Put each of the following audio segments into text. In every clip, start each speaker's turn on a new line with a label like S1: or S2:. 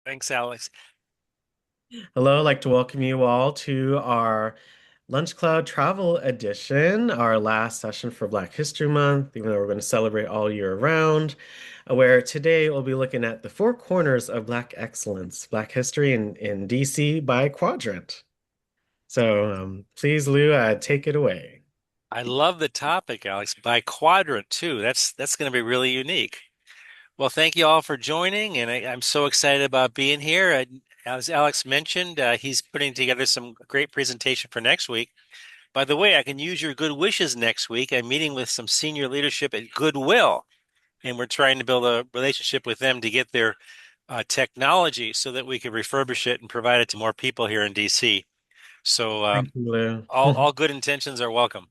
S1: Thanks, Alex.
S2: Hello, I'd like to welcome you all to our Lunch Cloud Travel Edition, our last session for Black History Month, even though we're going to celebrate all year round, where today we'll be looking at the four corners of Black excellence, Black history in DC by Quadrant. So please, Lou, take it away.
S1: I love the topic, Alex, by Quadrant too. That's going to be really unique. Well, thank you all for joining, and I'm so excited about being here. As Alex mentioned, he's putting together some great presentation for next week. By the way, I can use your good wishes next week. I'm meeting with some senior leadership at Goodwill, and we're trying to build a relationship with them to get their technology so that we can refurbish it and provide it to more people here in DC. So
S2: Thank you, Lou.
S1: all good intentions are welcome.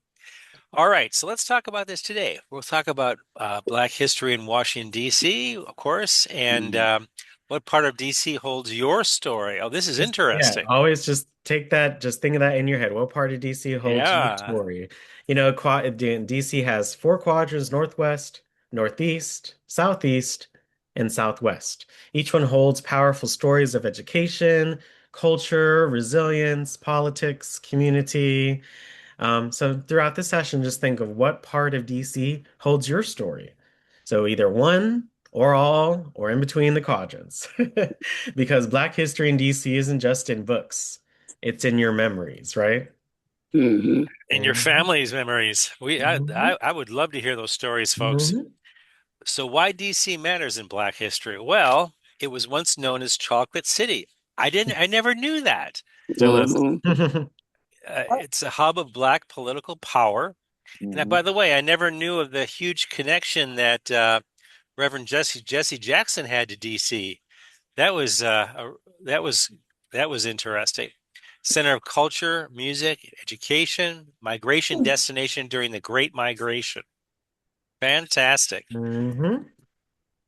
S1: All right, so let's talk about this today. We'll talk about Black history in Washington, D.C., of course, and
S2: Mm.
S1: what part of D.C. holds your story. Oh, this is
S2: Yeah,
S1: interesting.
S2: always just take that, just think of that in your head. What part of DC holds your
S1: Yeah.
S2: story? DC has four quadrants: Northwest, Northeast, Southeast, and Southwest. Each one holds powerful stories of education, culture, resilience, politics, community. So throughout this session, just think of what part of DC holds your story. So either one or all or in between the quadrants. Because Black history in DC isn't just in books, it's in your memories, right?
S1: In your
S2: Mhm.
S1: family's memories.
S2: Mhm.
S1: I would love to hear those stories, folks.
S2: Mhm.
S1: So why D.C. matters in Black history? Well, it was once known as Chocolate City. I never knew that.
S2: Still is.
S3: Mm-hmm.
S1: It's a hub of Black political power. And
S3: Mm-hmm.
S1: by the way, I never knew of the huge connection that Reverend Jesse Jackson had to DC. That was that was that was interesting. Center of culture, music, education, migration destination during the Great Migration. Fantastic.
S2: Mhm.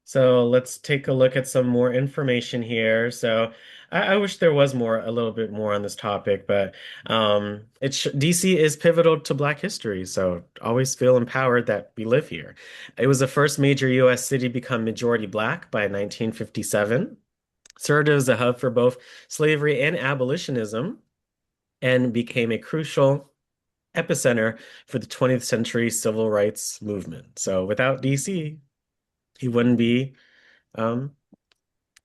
S2: So let's take a look at some more information here. So I wish there was a little bit more on this topic, but DC is pivotal to Black history. So always feel empowered that we live here. It was the first major U.S. city to become majority Black by 1957. Served as a hub for both slavery and abolitionism, and became a crucial epicenter for the 20th century civil rights movement. So without DC, he wouldn't um,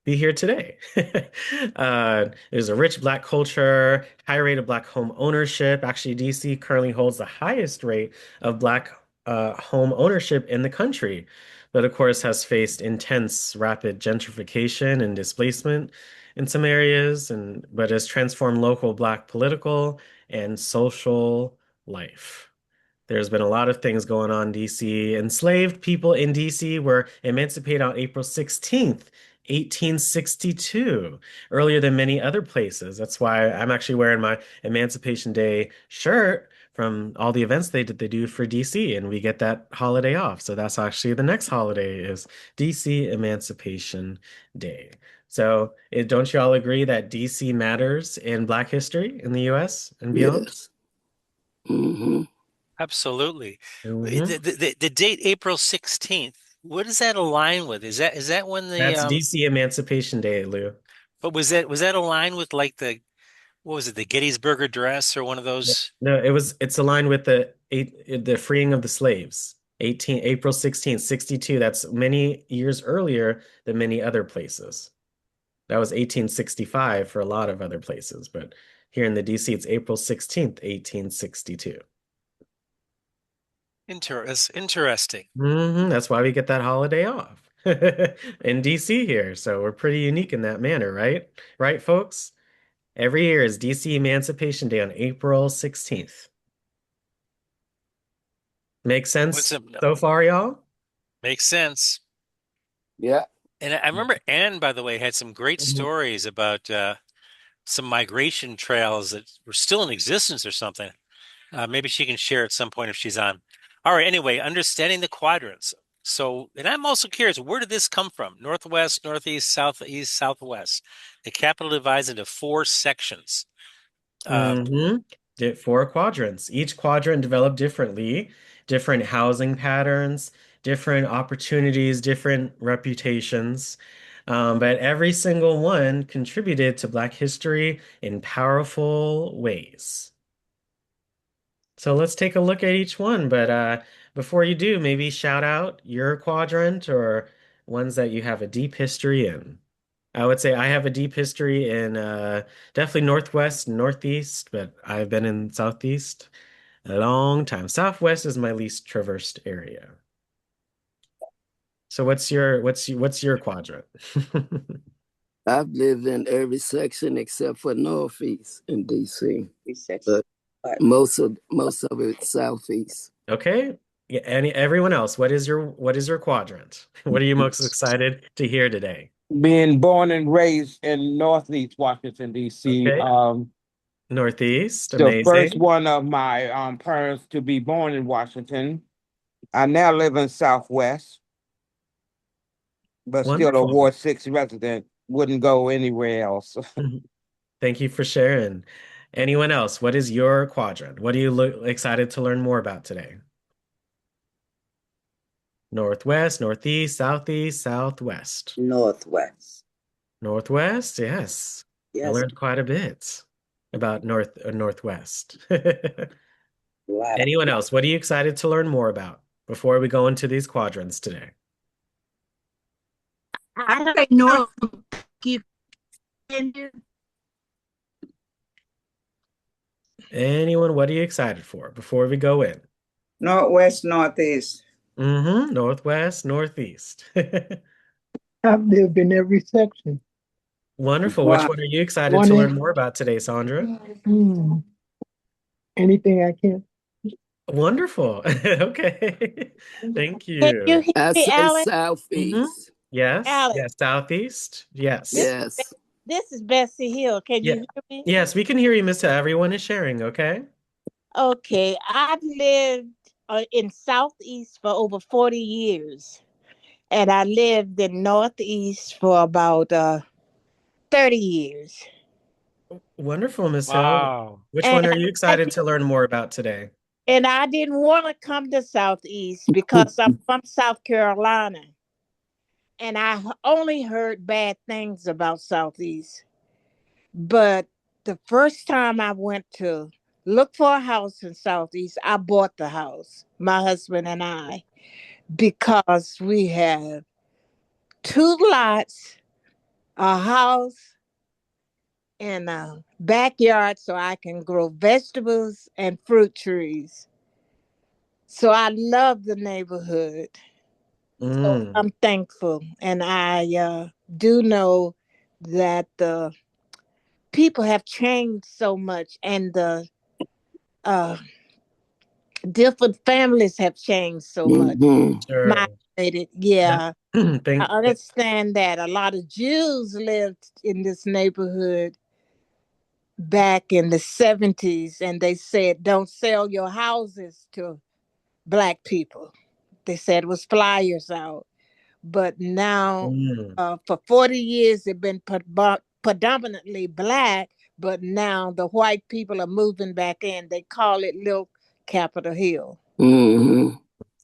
S2: be here today. There's a rich Black culture, high rate of Black home ownership. Actually, DC currently holds the highest rate of Black home ownership in the country, but of course has faced intense rapid gentrification and displacement in some areas, and but has transformed local Black political and social life. There's been a lot of things going on in DC. Enslaved people in DC were emancipated on April 16th, 1862, earlier than many other places. That's why I'm actually wearing my Emancipation Day shirt from all the events they do for DC, and we get that holiday off. So that's actually the next holiday is DC Emancipation Day. So, don't you all agree that DC matters in Black history in the US and beyond?
S3: Yes. Mm-hmm.
S1: Absolutely.
S2: Mhm.
S1: The date April 16th, what does that align with? Is that when the
S2: That's DC Emancipation Day, Lou.
S1: but was that aligned with like the what was it, the Gettysburg Address or one of
S2: Yeah.
S1: those?
S2: No, it's aligned with the freeing of the slaves. April 16th, 62. That's many years earlier than many other places. That was 1865 for a lot of other places, but here in the DC, it's April 16th, 1862.
S1: Interesting.
S2: That's why we get that holiday off in DC here. So we're pretty unique in that manner, right? Right, folks? Every year is DC Emancipation Day on April 16th. Make
S1: What's
S2: sense
S1: up?
S2: so far, y'all?
S1: Makes sense.
S3: Yeah.
S1: And I remember Anne, by the way, had some great
S2: Mhm.
S1: stories about some migration trails that were still in existence or something. Maybe she can share at some point if she's on. All right. Anyway, understanding the quadrants. So, and I'm also curious, where did this come from? Northwest, northeast, southeast, southwest. The capital divides into four sections. Uh,
S2: Mm-hmm. Did four quadrants. Each quadrant developed differently, different housing patterns, different opportunities, different reputations. But every single one contributed to Black history in powerful ways. So let's take a look at each one. But before you do, maybe shout out your quadrant or ones that you have a deep history in. I would say I have a deep history in definitely Northwest, Northeast, but I've been in Southeast a long time. Southwest is my least traversed area. So what's your quadrant?
S3: I've lived in every section except for Northeast in DC, but most of it Southeast.
S2: Okay. Yeah, everyone else, what is your quadrant? What are you most excited to hear today?
S4: Being born and raised in Northeast Washington, D.C.,
S2: Okay. Northeast,
S4: the first
S2: amazing.
S4: one of my parents to be born in Washington. I now live in Southwest, but still a
S2: Wonderful.
S4: Ward 6 resident. Wouldn't go anywhere else.
S2: Thank you for sharing. Anyone else, what is your quadrant? What are you excited to learn more about today? Northwest, Northeast, Southeast, Southwest.
S5: Northwest.
S2: Northwest, yes. I
S5: Yes,
S2: learned quite a bit about Northwest.
S5: a lot of.
S2: Anyone else, what are you excited to learn more about before we go into these quadrants today?
S6: I don't know if you can do.
S2: Anyone, what are you excited for before we go in?
S7: Northwest, Northeast.
S2: Northwest, Northeast.
S8: I've lived in every section.
S2: Wonderful. Which
S7: Wow.
S2: one are you excited
S8: One
S2: to
S8: in
S2: learn more about today, Sandra?
S8: hmm, anything I can.
S2: Wonderful. Okay. Thank
S6: Can you
S2: you.
S6: hear
S3: I
S6: me,
S3: say
S6: Alex?
S2: hmm
S3: Southeast.
S2: Yes.
S6: Alex,
S2: Yes. Southeast.
S6: this
S2: Yes.
S3: Yes.
S6: this is Bessie Hill. Can
S2: Yeah.
S6: you hear me?
S2: Yes, we can hear you, Mister. Everyone is sharing, okay?
S6: Okay, I've lived in Southeast for over 40 years, and I lived in Northeast for about 30 years.
S2: Wonderful, Miss Hill.
S1: Wow.
S2: Which
S6: And
S2: one are you
S6: I
S2: excited
S6: did,
S2: to learn more about today?
S6: and I didn't want to come to Southeast because I'm from South Carolina, and I only heard bad things about Southeast. But the first time I went to look for a house in Southeast, I bought the house, my husband and I, because we have two lots, a house, and a backyard so I can grow vegetables and fruit trees. So I love the neighborhood. So
S2: Mm,
S6: I'm thankful. And I do know that the people have changed so much and the uh, different families have changed so much.
S3: Hmm.
S2: sure.
S6: Migrated,
S2: Yeah.
S6: yeah. I
S2: Thank.
S6: understand that a lot of Jews lived in this neighborhood back in the 70s, and they said, don't sell your houses to Black people. They said it was flyers out. But now,
S2: Mm,
S6: for 40 years, they've been predominantly Black, but now the white people are moving back in. They call it Little Capitol Hill.
S3: Hmm.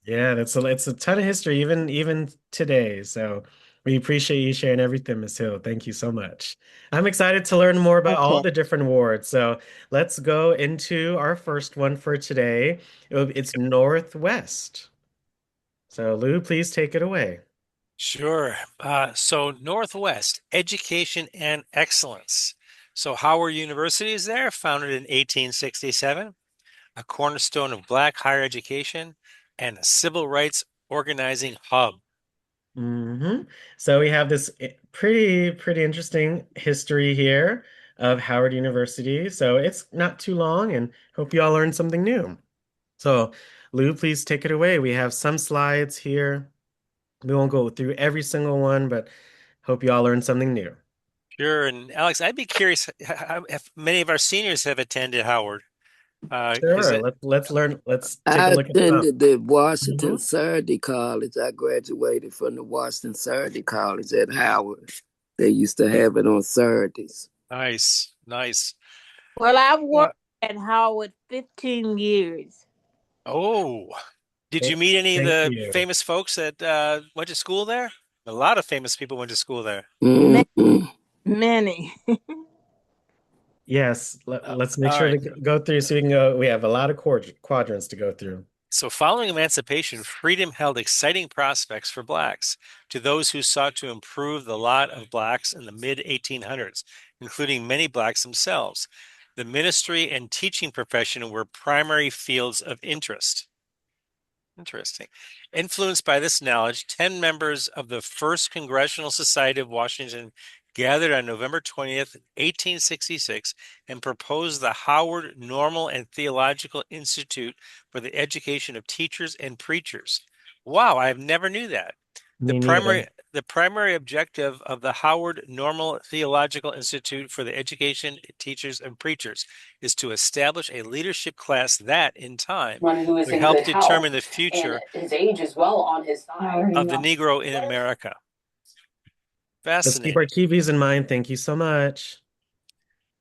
S2: yeah, it's a ton of history, even today. So we appreciate you sharing everything, Miss Hill. Thank you so much. I'm excited to learn more about all
S6: Okay.
S2: the different wards. So let's go into our first one for today. It's Northwest. So Lou, please take it away.
S1: Sure. So Northwest, education and excellence. So Howard University is there, founded in 1867, a cornerstone of Black higher education and a civil rights organizing hub.
S2: So we have this pretty interesting history here of Howard University. So it's not too long, and hope you all learned something new. So Lou, please take it away. We have some slides here. We won't go through every single one, but hope you all learned something new.
S1: Sure. And Alex, I'd be curious if many of our seniors have attended Howard, because
S2: Sure, let's learn. Let's take a
S3: I
S2: look at some.
S3: attended the Washington
S2: Mhm.
S3: Saturday College. I graduated from the Washington Saturday College at Howard. They used to have it on Saturdays.
S1: nice, nice.
S6: Well, I've
S1: Uh,
S6: worked at Howard 15 years.
S1: oh, did you meet any of
S2: Thank
S1: the
S2: you.
S1: famous folks that went to school there? A lot of famous people went to school there.
S3: Mhm.
S6: Many.
S2: Yes, let's make
S1: All
S2: sure
S1: right.
S2: to go through so we can go. We have a lot of quadrants to go through.
S1: So, following emancipation, freedom held exciting prospects for blacks to those who sought to improve the lot of blacks in the mid 1800s, including many blacks themselves. The ministry and teaching profession were primary fields of interest. Interesting. Influenced by this knowledge, 10 members of the First Congressional Society of Washington gathered on November 20th, 1866, and proposed the Howard Normal and Theological Institute for the Education of Teachers and Preachers. Wow, I have never knew that. The
S2: Me neither.
S1: primary the primary objective of the Howard Normal Theological Institute for the Education of Teachers and Preachers is to establish a leadership class that, in time,
S5: One who is
S1: would
S5: in
S1: help
S5: good health,
S1: determine the
S5: and
S1: future
S5: his age is well on his side.
S1: of the Negro in America.
S2: Let's keep our
S1: Fascinating.
S2: Kiwis in mind. Thank you so much.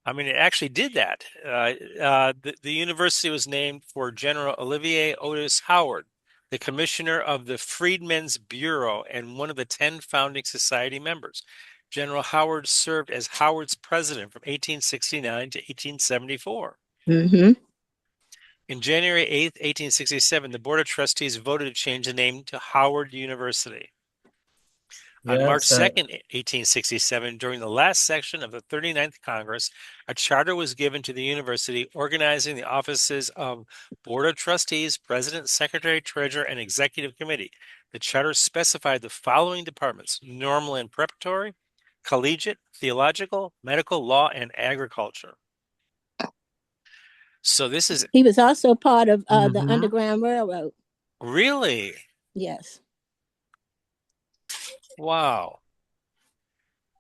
S1: I mean, it actually did that. The university was named for General Olivier Otis Howard, the commissioner of the Freedmen's Bureau and one of the 10 founding society members. General Howard served as Howard's president from 1869 to 1874.
S6: Mm-hmm.
S1: In January 8th, 1867, the Board of Trustees voted to change the name to Howard University. On
S2: Yeah,
S1: March 2nd, 1867, during the last session of the 39th Congress, a charter was given to the university organizing the offices of Board of Trustees, President, Secretary, Treasurer, and Executive Committee. The charter specified the following departments: normal and preparatory, collegiate, theological, medical, law, and agriculture. So this is
S6: He was also part of the
S2: hmm
S6: Underground Railroad.
S1: really,
S6: Yes.
S1: wow.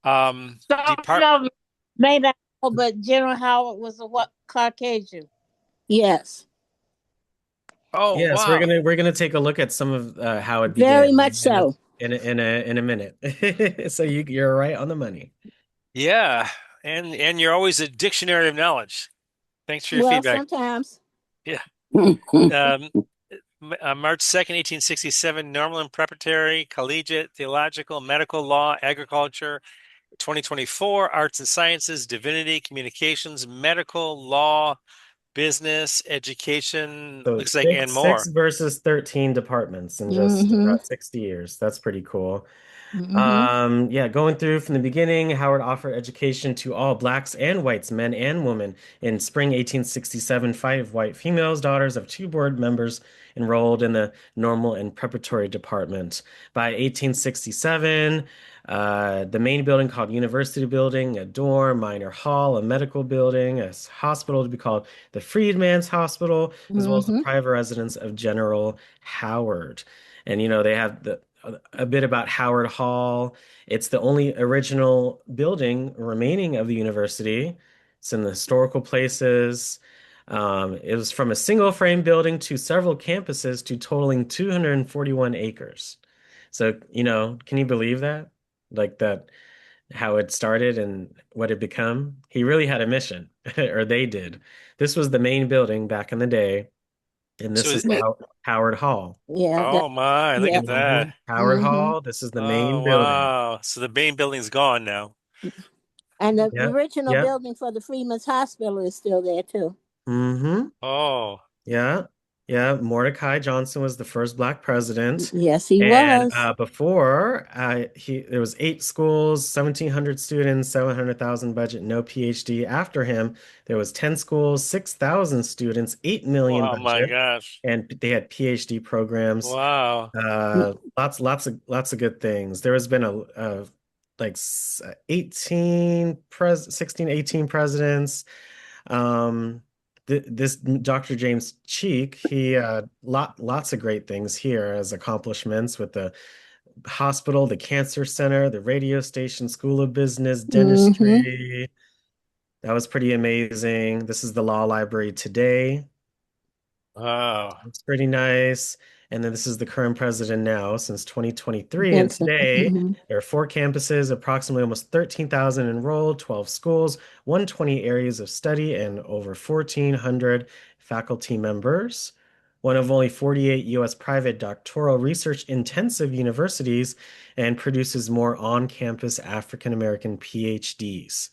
S6: Some
S1: Depart.
S6: of them may not know, but General Howard was a what Caucasian. Yes.
S1: Oh,
S2: Yes,
S1: wow.
S2: we're gonna take a look at some of how it
S6: Very much
S2: began
S6: so.
S2: in a minute. So you're right on the money.
S1: Yeah, and you're always a dictionary of knowledge. Thanks for your
S6: Well,
S1: feedback.
S6: sometimes.
S1: Yeah. Um, March 2nd, 1867, normal and preparatory, collegiate, theological, medical, law, agriculture. 2024, arts and sciences, divinity, communications, medical, law, business, education,
S2: So
S1: looks like, and
S2: six
S1: more.
S2: versus 13 departments in just
S6: Mm-hmm.
S2: about 60 years. That's pretty cool.
S6: Mm-hmm.
S2: Yeah, going through from the beginning, Howard offered education to all blacks and whites, men and women. In spring 1867, five white females, daughters of two board members, enrolled in the normal and preparatory department. By 1867, the main building called University Building, a dorm, minor hall, a medical building, a hospital to be called the Freedman's Hospital, as well as the
S6: Mm-hmm.
S2: private residence of General Howard. And they have a bit about Howard Hall. It's the only original building remaining of the university. It's in the historical places. It was from a single frame building to several campuses to totaling 241 acres. So, can you believe that? Like that, how it started and what it become? He really had a mission, or they did. This was the main building back in the day, and
S1: So,
S2: this is Howard Hall.
S6: Yeah.
S1: oh my, look
S6: Yeah.
S1: at that.
S2: Howard
S6: Mm-hmm.
S2: Hall, this is the main
S1: Oh,
S2: building.
S1: wow. So the main building's gone now.
S6: And the
S2: Yeah,
S6: original
S2: yeah.
S6: building for the Freedmen's Hospital is still there too.
S2: Mm-hmm.
S1: Oh,
S2: Yeah. Yeah. Mordecai Johnson was the first black president.
S6: Yes, he
S2: And
S6: was.
S2: before there was eight schools, 1,700 students, 700,000 budget, no PhD. After him, there was 10 schools, 6,000 students, 8 million
S1: oh my
S2: budget,
S1: gosh.
S2: and they had PhD programs.
S1: Wow.
S2: Lots of good things. There has been a like 16, 18 presidents. This Dr. James Cheek, he lots of great things here as accomplishments with the hospital, the cancer center, the radio station, school of business,
S6: Mm-hmm.
S2: dentistry. That was pretty amazing. This is the law library today.
S1: Wow.
S2: It's pretty nice. And then this is the current president now since 2023. And
S6: Vincent.
S2: today,
S6: Mm-hmm.
S2: there are four campuses, approximately almost 13,000 enrolled, 12 schools, 120 areas of study, and over 1,400 faculty members. one of only 48 U.S. private doctoral research intensive universities, and produces more on-campus African American PhDs.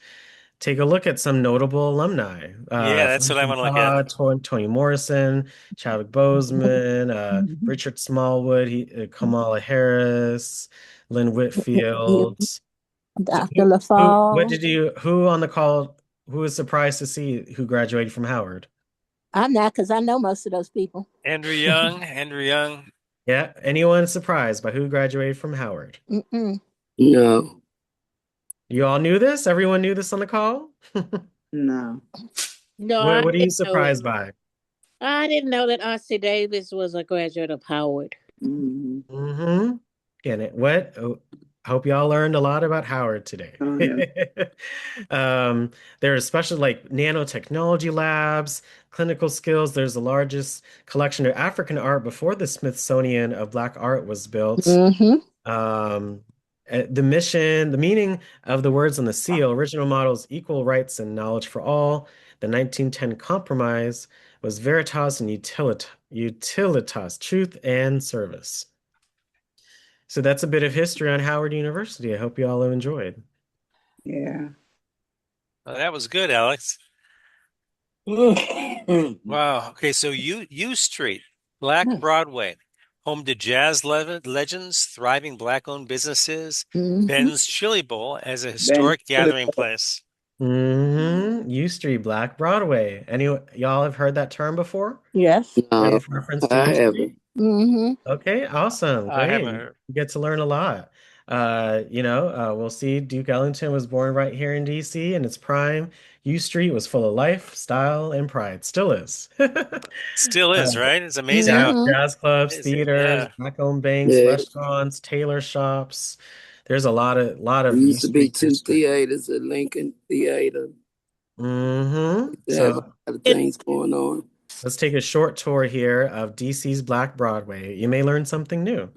S2: Take a look at some notable alumni.
S1: Yeah, that's what I
S2: Franklin
S1: want to look at.
S2: Todd, Toni Morrison, Chadwick Boseman, Richard Smallwood, Kamala Harris, Lynn Whitfield. So
S9: Dr. LaFall.
S2: who on the call, who was surprised to see who graduated from Howard?
S9: I'm not, because I know most of those people.
S1: Andrew Young, Andrew Young.
S2: Yeah, anyone surprised by who graduated from Howard?
S9: Mm-mm.
S3: No.
S2: You all knew this? Everyone knew this on the call?
S7: No.
S6: No, I
S2: What are you
S6: didn't know it.
S2: surprised by?
S6: I didn't know that R.C. Davis was a graduate of Howard.
S7: Mhm.
S2: Mm-hmm. Get it. What? Oh, hope y'all learned a lot about Howard today.
S7: Oh, yeah.
S2: There are especially like nanotechnology labs, clinical skills. There's the largest collection of African art before the Smithsonian of Black art was built.
S9: Mm-hmm.
S2: Um, the meaning of the words on the seal, original models, equal rights and knowledge for all. The 1910 compromise was veritas and utilitas, truth and service. So that's a bit of history on Howard University. I hope you all have enjoyed.
S7: Yeah.
S1: Oh, that was good, Alex. Wow. Okay, so U Street, Black Broadway, home to jazz legends, thriving Black-owned businesses,
S9: Mm-hmm.
S1: Ben's Chili Bowl as a historic gathering place.
S2: U Street, Black Broadway. Y'all have heard that term before?
S9: Yes.
S2: Heard
S3: No,
S2: this reference to
S3: I
S2: U Street?
S3: haven't.
S9: Mm-hmm.
S2: Okay, awesome.
S1: I
S2: Great.
S1: haven't
S2: You
S1: heard.
S2: get to learn a lot. We'll see Duke Ellington was born right here in DC in its prime. U Street was full of life, style, and pride. Still is.
S1: Still is,
S2: Uh,
S1: right? It's amazing
S2: yeah,
S1: how
S9: Mm-hmm.
S2: jazz clubs,
S1: is it?
S2: theaters,
S1: Yeah.
S2: black-owned banks,
S3: Yeah.
S2: restaurants, tailor shops. There's a lot
S3: There
S2: of U
S3: used to be
S2: Street
S3: two
S2: history.
S3: theaters at Lincoln Theater. They have a
S2: So
S3: lot of
S6: It,
S3: things going on.
S2: let's take a short tour here of DC's Black Broadway. You may learn something new.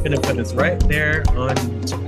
S2: Gonna put this right there on YouTube.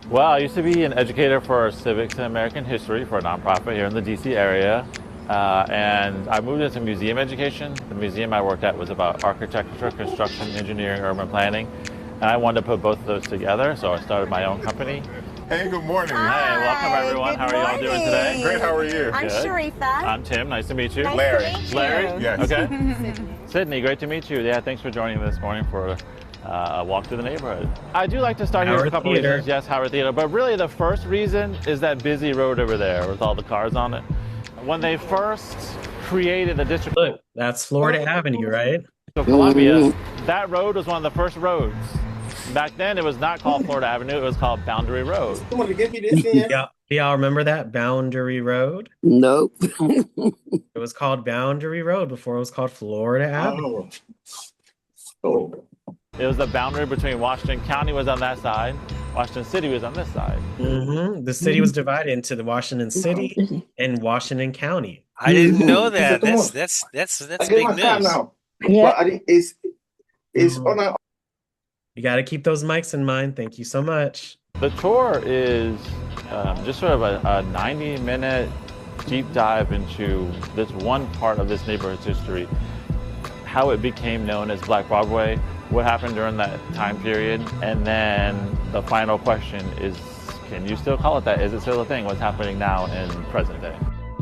S10: Well, I used to be an educator for civics and American history for a nonprofit here in the DC area. And I moved into museum education. The museum I worked at was about architecture, construction, engineering, urban planning. And I wanted to put both of those together, so I started my own company.
S11: Hey, good morning.
S10: Hey, welcome everyone. How are y'all doing today?
S11: Great, how are you?
S12: I'm
S10: Good.
S12: Sharifa.
S10: I'm Tim. Nice to meet you.
S12: Nice
S11: Larry.
S12: to meet you.
S10: Larry?
S11: Yes.
S10: Okay. Sydney, great to meet you. Yeah, thanks for joining me this morning for a walk through the neighborhood. I do like to start here with a
S2: Howard
S10: couple
S2: Theater.
S10: reasons. Yes, Howard Theater. But really the first reason is that busy road over there with all the cars on it. When they first created the District
S2: Look, that's Florida Avenue, right?
S10: of Columbia, that road was one of the first roads. Back then, it was not called Florida Avenue. It was called Boundary Road.
S11: You want to give me this in?
S2: Yeah. Do y'all remember that? Boundary Road?
S3: Nope.
S2: It was called Boundary Road before it was called Florida Avenue.
S11: Oh.
S10: It was the boundary between Washington County was on that side. Washington City was on this side.
S2: The city was divided into the Washington City and Washington County.
S1: I didn't know that.
S11: Come on.
S1: That's
S11: I get
S1: big
S11: my car
S1: news.
S11: now.
S9: Yeah.
S11: But it's on a
S2: You got to keep those mics in mind. Thank you so much.
S10: The tour is just sort of a 90-minute deep dive into this one part of this neighborhood's history, how it became known as Black Broadway, what happened during that time period, and then the final question is, can you still call it that? Is it still a thing? What's happening now in present day?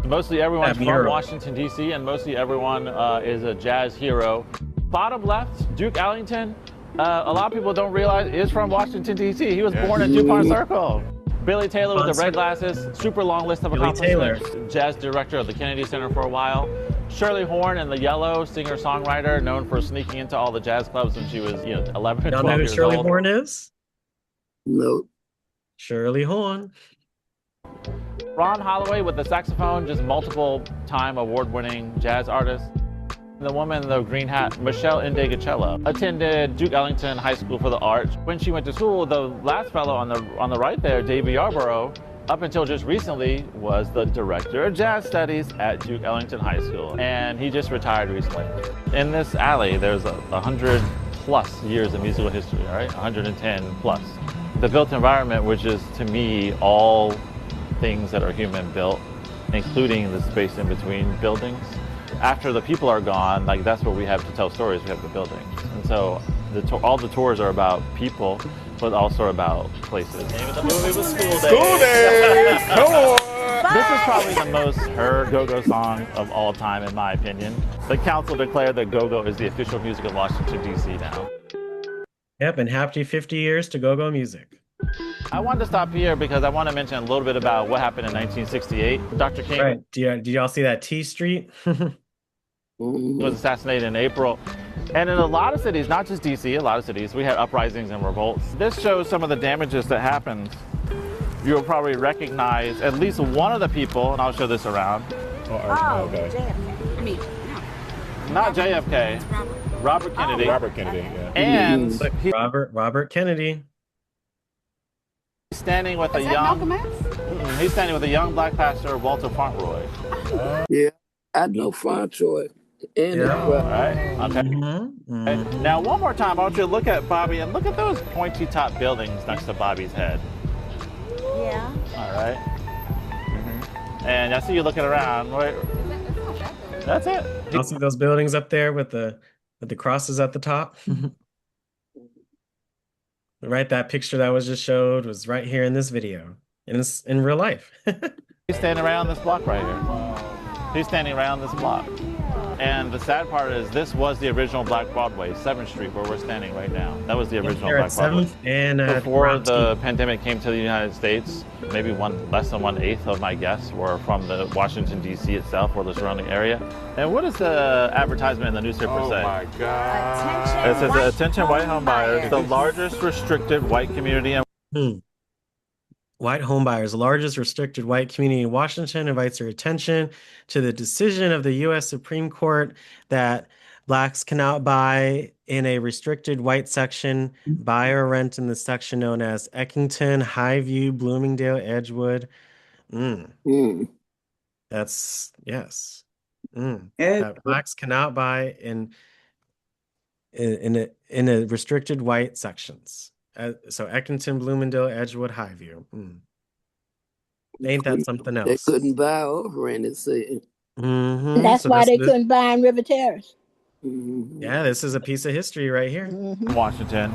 S10: Mostly everyone's from Washington, D.C., and mostly everyone is a jazz hero. Bottom left, Duke Ellington, a lot of people don't realize is from Washington, D.C. He was born in DuPont Circle. Billy Taylor with the red glasses, super long list of accomplishments. Jazz director of the Kennedy Center for a while. Shirley Horn in the Yellow, singer-songwriter, known for sneaking into all the jazz clubs when she was, 11 or 12
S2: Y'all know who
S10: years
S2: Shirley
S10: old.
S2: Horn is?
S3: Nope.
S2: Shirley Horn.
S10: Ron Holloway with the saxophone, just multiple-time award-winning jazz artist. The woman in the green hat, Michelle Indegacello, attended Duke Ellington High School for the Arts. When she went to school, the last fellow on the right there, Davy Yarborough, up until just recently, was the director of jazz studies at Duke Ellington High School, and he just retired recently. In this alley, there's 100 plus years of musical history, all right? 110 plus. The built environment, which is to me all things that are human built, including the space in between buildings. After the people are gone, like that's what we have to tell stories. We have the buildings, and so all the tours are about people, but also about places. The name of the movie was School Days.
S11: School Days! Tour!
S10: This is probably the most heard go-go song of all time, in my opinion. The council declared that go-go is the official music of Washington, D.C. now.
S2: Yep, and happy 50 years to go-go music.
S10: I wanted to stop here because I want to mention a little bit about what happened in 1968. Dr. King
S2: Right. Did y'all see that T Street?
S10: was assassinated in April. And in a lot of cities, not just DC, a lot of cities, we had uprisings and revolts. This shows some of the damages that happened. You'll probably recognize at least one of the people, and I'll show this around.
S11: Okay.
S12: JFK. I mean, no.
S10: Not JFK, Robert Kennedy.
S11: Robert Kennedy, yeah.
S10: And he's
S2: Robert Kennedy.
S10: standing with
S12: Is
S10: a
S12: that
S10: young,
S12: Malcolm X?
S10: he's standing with a young black pastor, Walter Fauntleroy.
S3: Yeah, I know Francois. And
S2: Yeah.
S3: his brother.
S10: Right? Okay. Okay. Now, one more time, I want you to look at Bobby and look at those pointy top buildings next to Bobby's head.
S12: Yeah.
S10: All right. And I see you looking around. Wait, that's it.
S2: Y'all see those buildings up there with the crosses at the top? Right, that picture that was just showed was right here in this video. And it's in real life.
S10: He's standing around this block right here. He's standing around this block. And the sad part is this was the original Black Broadway, 7th Street, where we're standing right now. That was the original
S2: Here at
S10: Black Broadway.
S2: 7th and
S10: Before the pandemic came to the United States, maybe less than 1/8 of my guests were from the Washington, D.C. itself or the surrounding area. And what does the advertisement in the newspaper say?
S11: Oh my God.
S10: It says, attention white home buyers, the largest restricted white community in
S2: White homebuyers, largest restricted white community in Washington, invites your attention to the decision of the U.S. Supreme Court that blacks cannot buy in a restricted white section, buy or rent in the section known as Eckington, Highview, Bloomingdale, Edgewood. That's, yes. That blacks cannot buy in a restricted white sections. So Eckington, Bloomingdale, Edgewood, Highview. Ain't that something else?
S3: They couldn't buy over in it, said.
S9: That's why they couldn't buy in River Terrace.
S2: Yeah, this is a piece of history right here.
S10: Washington.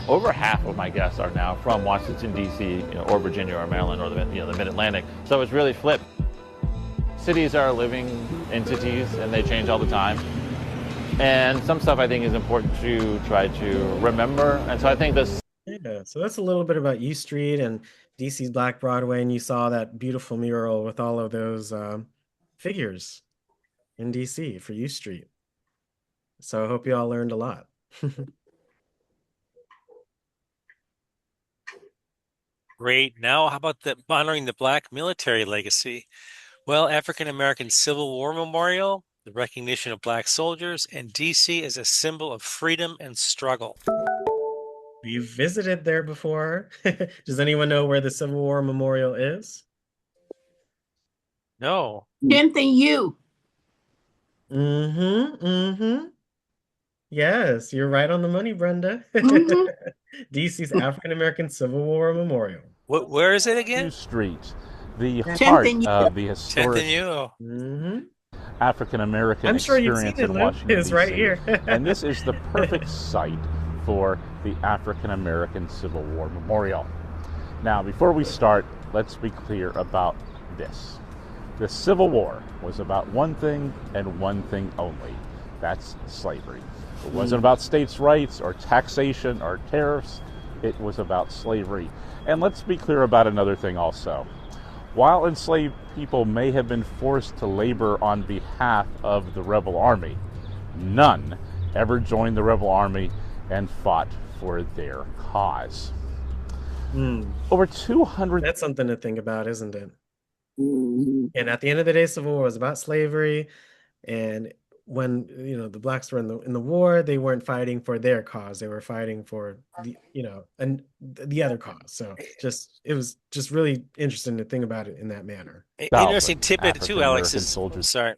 S10: Over half of my guests are now from Washington, D.C., or Virginia, or Maryland, or the Mid-Atlantic. So it's really flipped. Cities are living entities, and they change all the time. And some stuff I think is important to try to remember. And so I think this.
S2: Yeah, so that's a little bit about U Street and DC's Black Broadway, and you saw that beautiful mural with all of those figures in DC for U Street. So I hope you all learned a lot.
S1: Great. Now, how about honoring the Black military legacy? Well, African American Civil War Memorial, the recognition of Black soldiers, and DC is a symbol of freedom and struggle.
S2: We've visited there before. Does anyone know where the Civil War Memorial is?
S1: No.
S12: 10th and U.
S2: Yes, you're right on the money, Brenda. DC's African American Civil War Memorial.
S1: Where is it again?
S10: U Street, the
S12: 10th
S10: heart
S12: and U.
S10: of the
S1: 10th
S10: historic
S1: and U.
S10: African American
S2: I'm sure you've
S10: experience
S2: seen it,
S10: in
S2: Lou.
S10: Washington,
S2: It's right
S10: D.C.
S2: here.
S10: And this is the perfect site for the African American Civil War Memorial. Now, before we start, let's be clear about this. The Civil War was about one thing and one thing only. That's slavery. It wasn't about states' rights or taxation or tariffs. It was about slavery. And let's be clear about another thing also. While enslaved people may have been forced to labor on behalf of the rebel army, none ever joined the rebel army and fought for their cause. Over 200...
S2: That's something to think about, isn't it? And at the end of the day, Civil War was about slavery, and when the blacks were in the war, they weren't fighting for their cause. They were fighting for and the other cause. So it was just really interesting to think about it in that manner.
S1: Interesting tidbit too,
S10: African
S1: Alex,
S10: American
S1: is
S10: soldiers.
S1: sorry.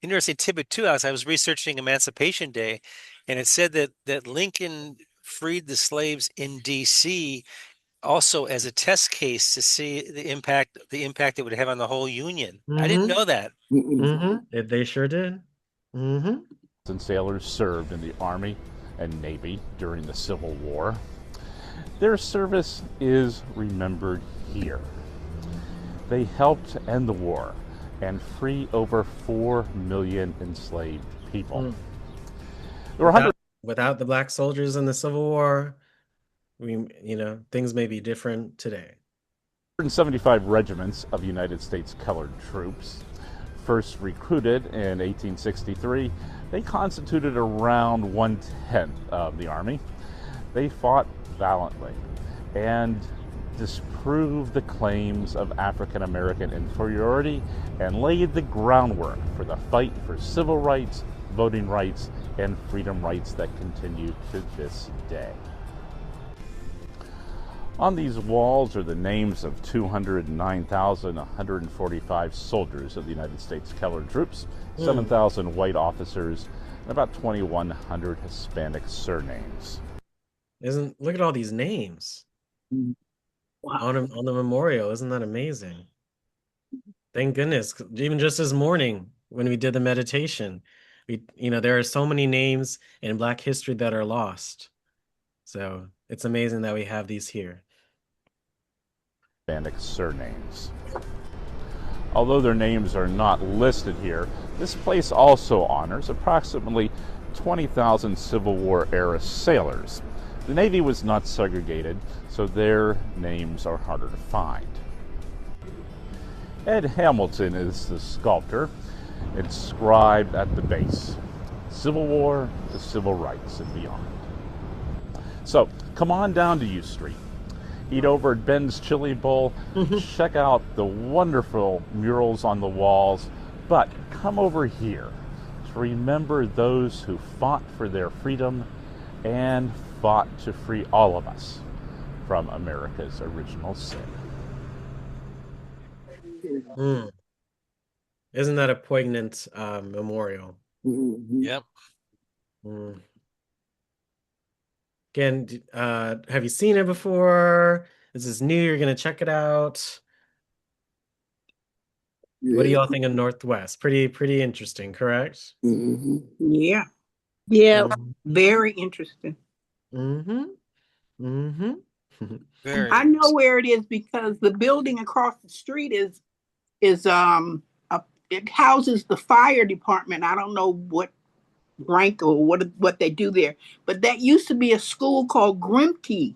S1: Interesting tidbit too, Alex. I was researching Emancipation Day, and it said that Lincoln freed the slaves in D.C. also as a test case to see the impact it would have on the whole Union. I didn't know that.
S2: They sure did.
S10: And sailors served in the Army and Navy during the Civil War. Their service is remembered here. They helped end the war and free over 4 million enslaved people. There were
S2: without the black soldiers in the Civil War, things may be different today.
S10: 175 regiments of United States colored troops. First recruited in 1863, they constituted around 1/10 of the Army. They fought valiantly and disproved the claims of African American inferiority and laid the groundwork for the fight for civil rights, voting rights, and freedom rights that continue to this day. On these walls are the names of 209,145 soldiers of the United States colored troops, 7,000 white officers, and about 2,100 Hispanic surnames.
S2: Look at all these names on the memorial. Isn't that amazing? Thank goodness. Even just this morning when we did the meditation, there are so many names in Black history that are lost. So it's amazing that we have these here.
S10: Hispanic surnames. Although their names are not listed here, this place also honors approximately 20,000 Civil War era sailors. The Navy was not segregated, so their names are harder to find. Ed Hamilton is the sculptor inscribed at the base. Civil War to civil rights and beyond. So come on down to U Street. Eat over at Ben's Chili Bowl. Check out the wonderful murals on the walls. But come over here to remember those who fought for their freedom and fought to free all of us from America's original sin.
S2: Isn't that a poignant memorial?
S1: Yep.
S2: Again, have you seen it before? Is this new? You're gonna check it out? What do y'all think of Northwest? Pretty interesting, correct?
S7: Yeah. Very interesting.
S1: Very
S7: I know
S1: nice.
S7: where it is because the building across the street is it houses the fire department. I don't know what rank or what they do there, but that used to be a school called Grimke,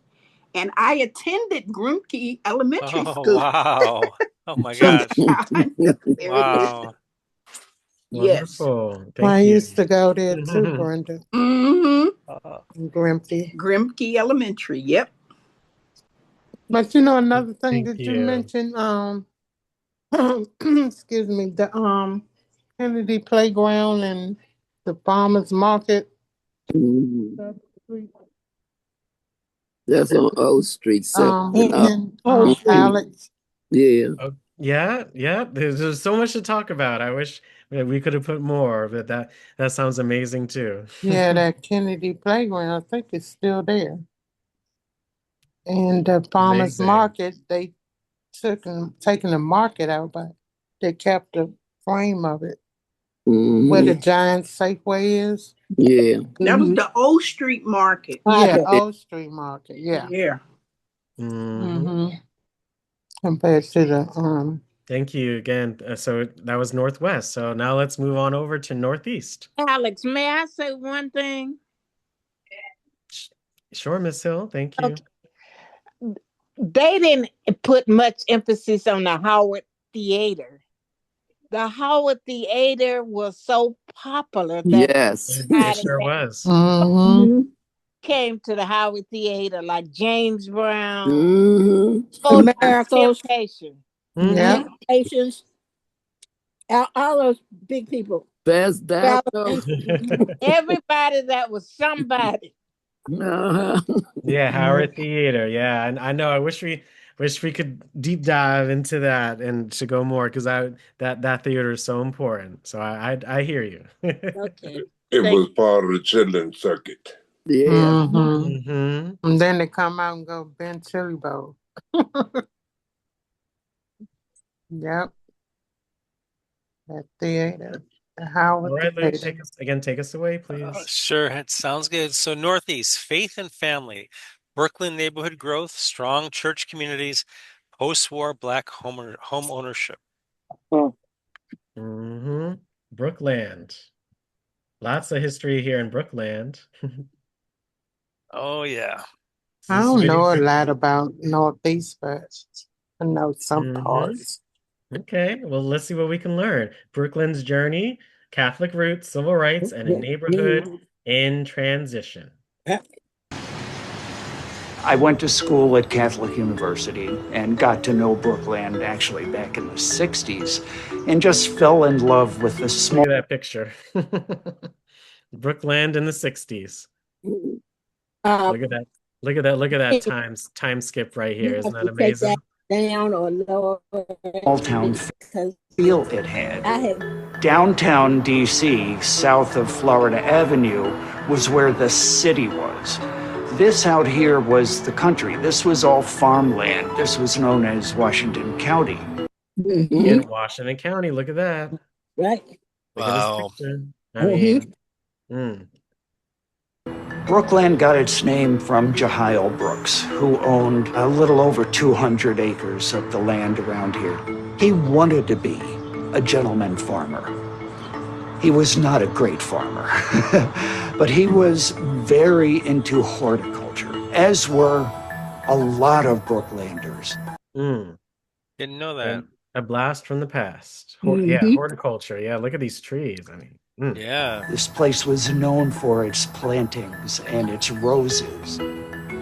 S7: and I attended Grimke Elementary School.
S1: Wow. Oh my
S7: So
S1: gosh.
S7: I know where it is.
S1: Wow.
S7: Yes.
S2: Wonderful.
S13: I
S2: Thank you.
S13: used to go there too, Brenda. In Grimke.
S7: Grimke Elementary. Yep.
S13: But another thing
S2: Thank
S13: that you
S2: you.
S13: mentioned, excuse me, the Kennedy Playground and the farmers market.
S3: That's on O Street, 7
S13: and Alex.
S3: Yeah.
S2: Yeah. There's so much to talk about. I wish we could have put more, but that sounds amazing too.
S13: Yeah, that Kennedy Playground, I think it's still there. And the farmers
S2: Amazing.
S13: market, they taking the market out, but they kept the frame of it where the giant Safeway is.
S3: Yeah.
S7: That was the O Street Market.
S13: Yeah, O Street Market. Yeah.
S7: Yeah.
S13: Compared to the
S2: Thank you again. So that was Northwest. So now let's move on over to Northeast.
S6: Alex, may I say one thing?
S2: Sure, Miss Hill. Thank you.
S6: Okay. They didn't put much emphasis on the Howard Theater. The Howard Theater was so popular that
S3: Yes.
S2: It sure was.
S6: came to the Howard Theater, like James Brown,
S9: Americans,
S6: Temptation.
S9: Patience, all those big people.
S3: Fast that though.
S6: Everybody that was somebody.
S3: Uh-huh.
S2: Yeah, Howard Theater. Yeah, and I know. I wish we could deep dive into that and to go more because I that theater is so important. So I hear you.
S6: Okay.
S14: It
S6: Thank
S14: was part of the children's circuit.
S3: Yeah.
S2: hmm
S13: And then they come out and go Ben Chili Bowl. Yep, that theater, the Howard
S2: All right, Luke,
S13: Theater.
S2: take us away, please.
S1: Sure, it sounds good. So Northeast, faith and family, Brooklyn neighborhood growth, strong church communities, post-war Black home ownership.
S2: hmm Brookland. Lots of history here in Brookland.
S1: Oh yeah.
S13: I
S2: This is
S13: don't
S2: really
S13: know a
S2: good.
S13: lot about Northeast, but I know some
S2: hmm
S13: parts.
S2: Okay, well, let's see what we can learn. Brookland's journey, Catholic roots, civil rights, and a neighborhood in transition.
S15: I went to school at Catholic University and got to know Brookland actually back in the 60s and just fell in love with the small.
S2: Look at that picture. Brookland in the 60s. Look at that. Look at that time skip right here. Isn't that amazing?
S9: Down or lower.
S15: Small town feel it had. Downtown DC, south of Florida Avenue, was where the city was. This out here was the country. This was all farmland. This was known as Washington County.
S2: In Washington County, look at that.
S9: Right.
S2: Look at
S1: Wow.
S2: this picture. I mean,
S15: Brookland got its name from Jehiel Brooks, who owned a little over 200 acres of the land around here. He wanted to be a gentleman farmer. He was not a great farmer, but he was very into horticulture, as were a lot of Brooklanders.
S1: Didn't know that.
S2: A blast from the past. Yeah, horticulture. Yeah, look at these trees. I mean,
S1: Yeah.
S15: This place was known for its plantings and its roses.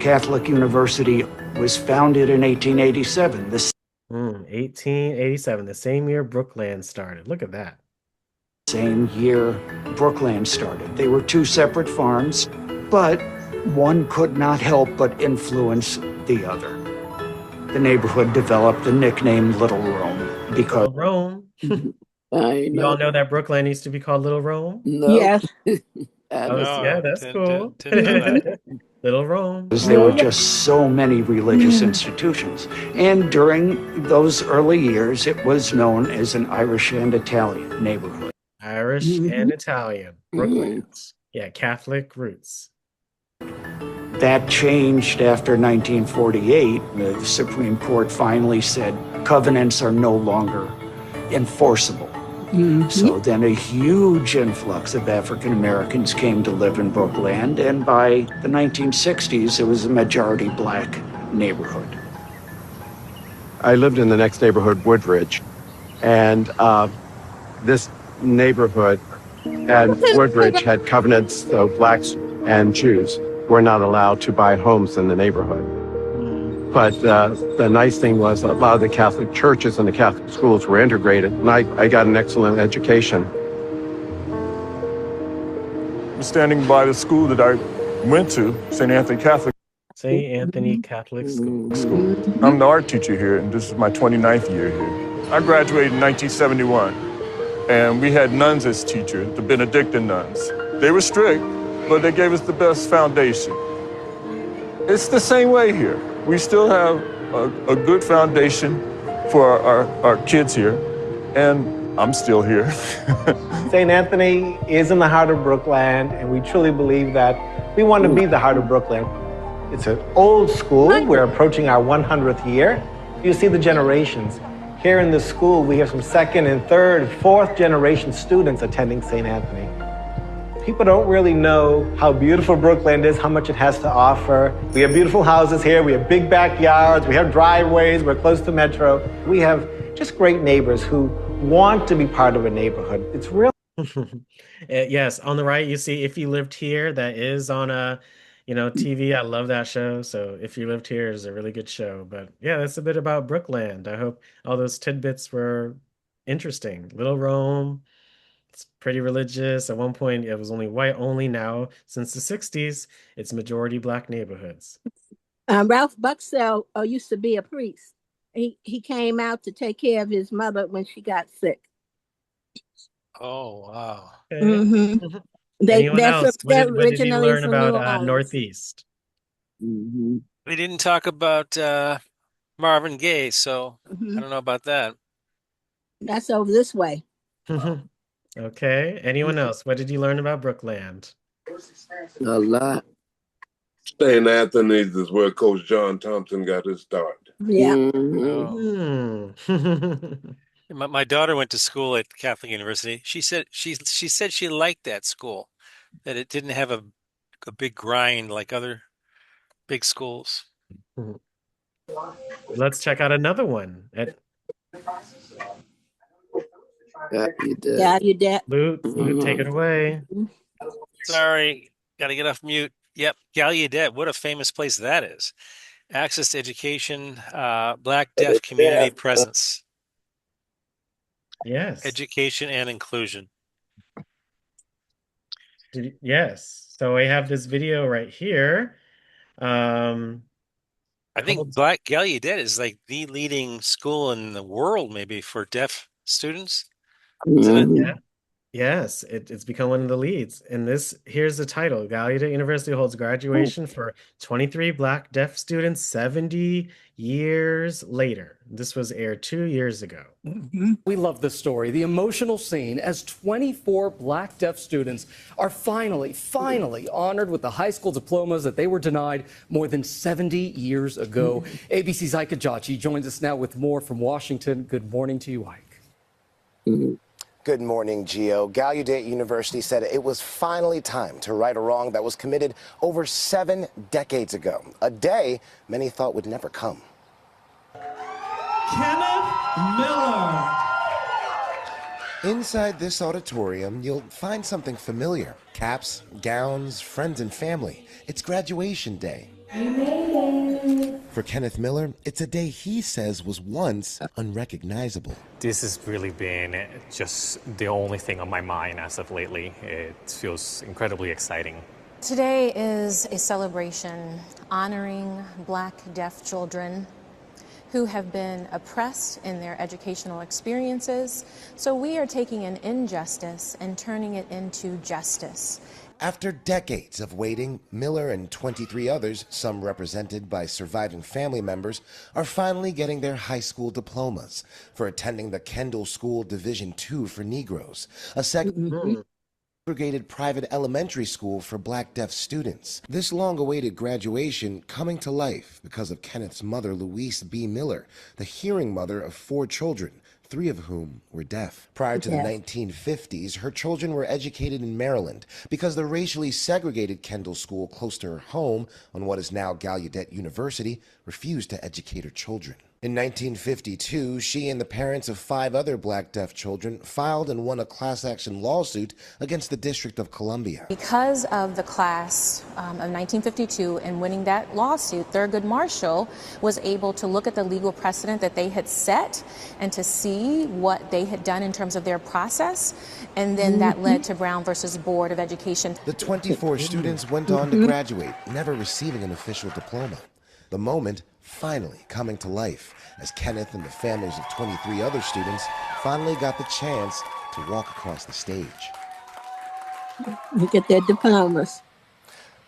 S15: Catholic University was founded in 1887.
S2: 1887, the same year Brookland started. Look at that.
S15: Same year Brookland started. They were two separate farms, but one could not help but influence the other. The neighborhood developed the nickname Little Rome because
S2: Little Rome. You all know that Brookland used to be called Little Rome?
S3: No.
S9: Yes.
S2: Yeah, that's cool.
S1: Didn't know that.
S2: Little Rome.
S15: there were just so many religious institutions. And during those early years, it was known as an Irish and Italian neighborhood.
S2: Irish and Italian. Brookland. Yeah, Catholic roots.
S15: That changed after 1948. The Supreme Court finally said covenants are no longer enforceable. So then a huge influx of African Americans came to live in Brookland, and by the 1960s, it was a majority Black neighborhood.
S16: I lived in the next neighborhood, Woodridge, and this neighborhood and Woodridge had covenants, so Blacks and Jews were not allowed to buy homes in the neighborhood. But the nice thing was a lot of the Catholic churches and the Catholic schools were integrated, and I got an excellent education.
S11: I'm standing by the school that I went to, St. Anthony Catholic.
S2: St. Anthony Catholic School.
S11: I'm the art teacher here, and this is my 29th year here. I graduated in 1971, and we had nuns as teachers, the Benedictine nuns. They were strict, but they gave us the best foundation. It's the same way here. We still have a good foundation for our kids here, and I'm still here.
S17: St. Anthony is in the heart of Brookland, and we truly believe that we want to be the heart of Brookland. It's an old school. We're approaching our 100th year. You see the generations. Here in this school, we have some second and third, fourth generation students attending St. Anthony. People don't really know how beautiful Brookland is, how much it has to offer. We have beautiful houses here, we have big backyards, we have driveways, we're close to Metro. We have just great neighbors who want to be part of a neighborhood. It's real.
S2: Yes, on the right, you see If You Lived Here, that is on TV. I love that show. So If You Lived Here is a really good show. But yeah, that's a bit about Brookland. I hope all those tidbits were interesting. Little Rome, It's pretty religious. At one point, it was only white only. Now, since the 60s, it's majority black neighborhoods.
S9: Ralph Buxell used to be a priest. He came out to take care of his mother when she got sick.
S1: Oh, wow.
S2: Okay.
S9: Hmm
S2: Anyone else?
S9: They're
S2: What did you
S9: originally
S2: learn
S9: from New
S2: about
S9: Orleans.
S2: Northeast?
S3: Mm-hmm.
S1: We didn't talk about Marvin Gaye, so I
S9: Hmm
S1: don't know about that.
S9: That's over this way.
S2: Okay. Anyone else? What did you learn about Brookland?
S3: A lot.
S14: St. Anthony's is where Coach John Thompson got his start.
S9: Yeah.
S1: Oh.
S2: Hmm.
S1: My daughter went to school at Catholic University. She said she liked that school, that it didn't have a big grind like other big schools.
S2: Let's check out another one.
S9: Gallaudet.
S2: Luke, take it away.
S1: Sorry, got to get off mute. Yep, Gallaudet. What a famous place that is. Access to education, Black deaf community presence,
S2: Yes.
S1: education and inclusion.
S2: Yes. So I have this video right here.
S1: I think Black Gallaudet is like the leading school in the world, maybe for deaf students, isn't it?
S2: Yeah. Yes, it's become one of the leads. And here's the title. Gallaudet University holds graduation for 23 Black deaf students 70 years later. This was aired 2 years ago.
S18: We love this story, the emotional scene as 24 Black deaf students are finally honored with the high school diplomas that they were denied more than 70 years ago. ABC's Ike Ajachi joins us now with more from Washington. Good morning to you, Ike.
S19: Good morning, Gio. Gallaudet University said it was finally time to right a wrong that was committed over 7 decades ago, a day many thought would never come.
S20: Kenneth Miller.
S19: Inside this auditorium, you'll find something familiar. Caps, gowns, friends and family. It's graduation day. For Kenneth Miller, it's a day he says was once unrecognizable.
S21: This has really been just the only thing on my mind as of lately. It feels incredibly exciting.
S22: Today is a celebration honoring Black deaf children who have been oppressed in their educational experiences. So we are taking an injustice and turning it into justice.
S19: After decades of waiting, Miller and 23 others, some represented by surviving family members, are finally getting their high school diplomas for attending the Kendall School Division II for Negroes, a segregated private elementary school for Black deaf students. This long-awaited graduation coming to life because of Kenneth's mother, Louise B. Miller, the hearing mother of 4 children, 3 of whom were deaf. Prior to the 1950s, her children were educated in Maryland because the racially segregated Kendall School close to her home on what is now Gallaudet University refused to educate her children. In 1952, she and the parents of 5 other Black deaf children filed and won a class action lawsuit against the District of Columbia.
S22: Because of the class of 1952 and winning that lawsuit, Thurgood Marshall was able to look at the legal precedent that they had set and to see what they had done in terms of their process. And then that led to Brown versus Board of Education.
S19: The 24 students went on to graduate, never receiving an official diploma. The moment finally coming to life as Kenneth and the families of 23 other students finally got the chance to walk across the stage.
S9: Get their diplomas.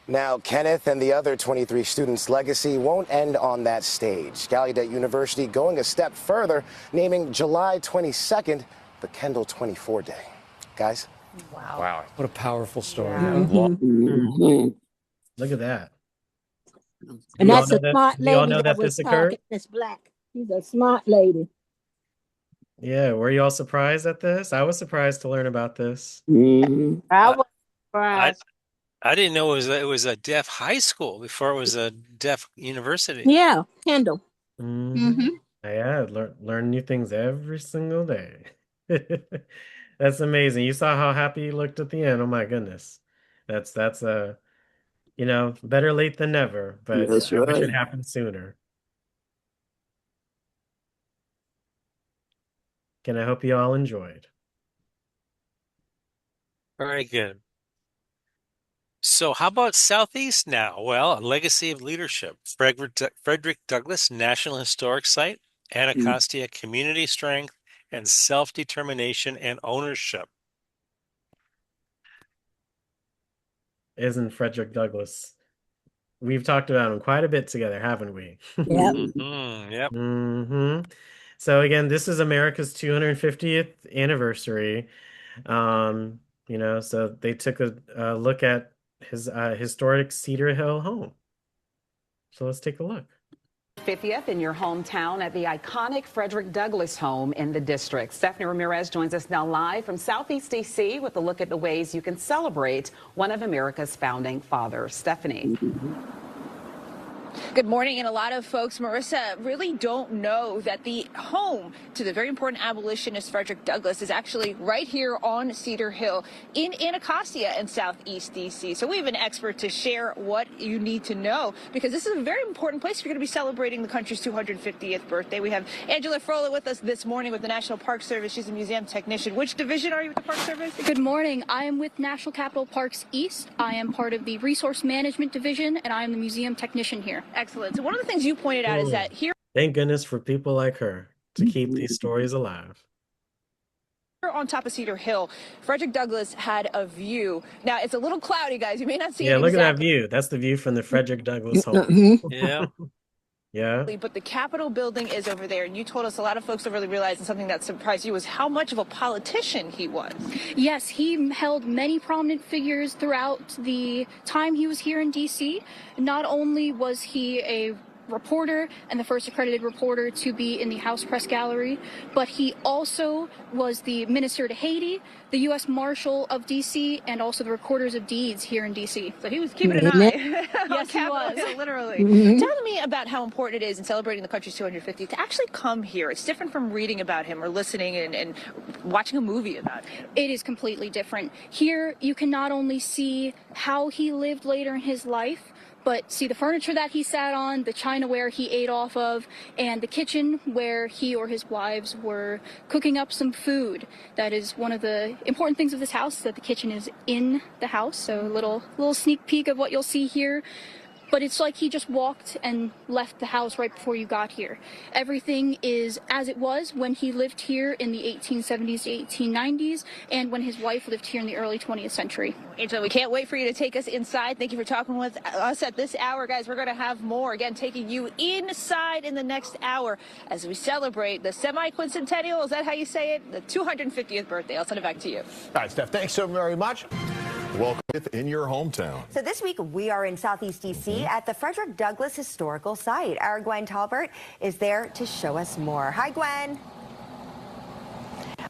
S19: Now, Kenneth and the other 23 students' legacy won't end on that stage. Gallaudet University going a step further, naming July 22nd the Kendall 24 Day. Guys?
S18: Wow. What a powerful story.
S2: Look at that.
S9: And that's a smart
S2: you all
S9: lady
S2: know
S9: that
S2: that
S9: was
S2: this occurred?
S9: talking. That's Black. She's a smart lady.
S2: Yeah, were you all surprised at this? I was surprised to learn about this.
S6: I was surprised.
S1: I didn't know it was a deaf high school before it was a deaf university.
S9: Yeah, Kendall.
S2: Yeah, learn new things every single day. That's amazing. You saw how happy he looked at the end. Oh my goodness. That's better late than never, but
S3: That's
S2: I wish it
S3: right.
S2: happened sooner. And I hope you all enjoyed.
S1: Very good. So how about Southeast now? Well, a legacy of leadership. Frederick Douglass National Historic Site, Anacostia community strength, and self-determination and ownership.
S2: Isn't Frederick Douglass? We've talked about him quite a bit together, haven't we?
S9: Yep.
S1: Yep.
S2: So again, this is America's 250th anniversary. So they took a look at his historic Cedar Hill home. So let's take a look.
S4: 50th in your hometown at the iconic Frederick Douglass home in the district. Stephanie Ramirez joins us now live from Southeast D.C. with a look at the ways you can celebrate one of America's founding fathers. Stephanie.
S8: Good morning, and a lot of folks, Marissa, really don't know that the home to the very important abolitionist Frederick Douglass is actually right here on Cedar Hill in Anacostia in Southeast D.C. So we have an expert to share what you need to know, because this is a very important place. We're going to be celebrating the country's 250th birthday. We have Angela Frola with us this morning with the National Park Service. She's a museum technician. Which division are you with the Park Service?
S23: Good morning. I am with National Capital Parks East. I am part of the Resource Management Division, and I am the museum technician here.
S8: Excellent. So one of the things you pointed out is that here
S2: Thank goodness for people like her to keep these stories alive.
S8: on top of Cedar Hill, Frederick Douglass had a view. Now, it's a little cloudy, guys. You may not see
S2: Yeah,
S8: it
S2: look at that
S8: exactly.
S2: view. That's the view from the Frederick Douglass home.
S1: Yeah.
S2: Yeah.
S8: But the Capitol building is over there, and you told us a lot of folks don't really realize, and something that surprised you was how much of a politician he was.
S23: Yes, he held many prominent figures throughout the time he was here in D.C. Not only was he a reporter and the first accredited reporter to be in the House Press Gallery, but he also was the minister to Haiti, the U.S. Marshal of D.C., and also the Recorders of Deeds here in D.C.
S8: So he was keeping an eye on
S23: Yes, he
S8: Capitol
S23: was.
S8: Hill, literally.
S23: Mhm.
S8: Tell me about how important it is in celebrating the country's 250th to actually come here. It's different from reading about him or listening and watching a movie about him.
S23: It is completely different. Here, you can not only see how he lived later in his life, but see the furniture that he sat on, the chinaware he ate off of, and the kitchen where he or his wives were cooking up some food. That is one of the important things of this house, that the kitchen is in the house. So a little sneak peek of what you'll see here. But it's like he just walked and left the house right before you got here. Everything is as it was when he lived here in the 1870s to 1890s, and when his wife lived here in the early 20th century.
S8: Angela, we can't wait for you to take us inside. Thank you for talking with us at this hour, guys. We're going to have more, again, taking you inside in the next hour as we celebrate the semi-quincentennial, is that how you say it? The 250th birthday. I'll send it back to you.
S24: All right, Steph, thanks so very much. Welcome in your hometown.
S25: So this week we are in Southeast D.C. at the Frederick Douglass Historical Site. Our Gwen Talbert is there to show us more. Hi, Gwen.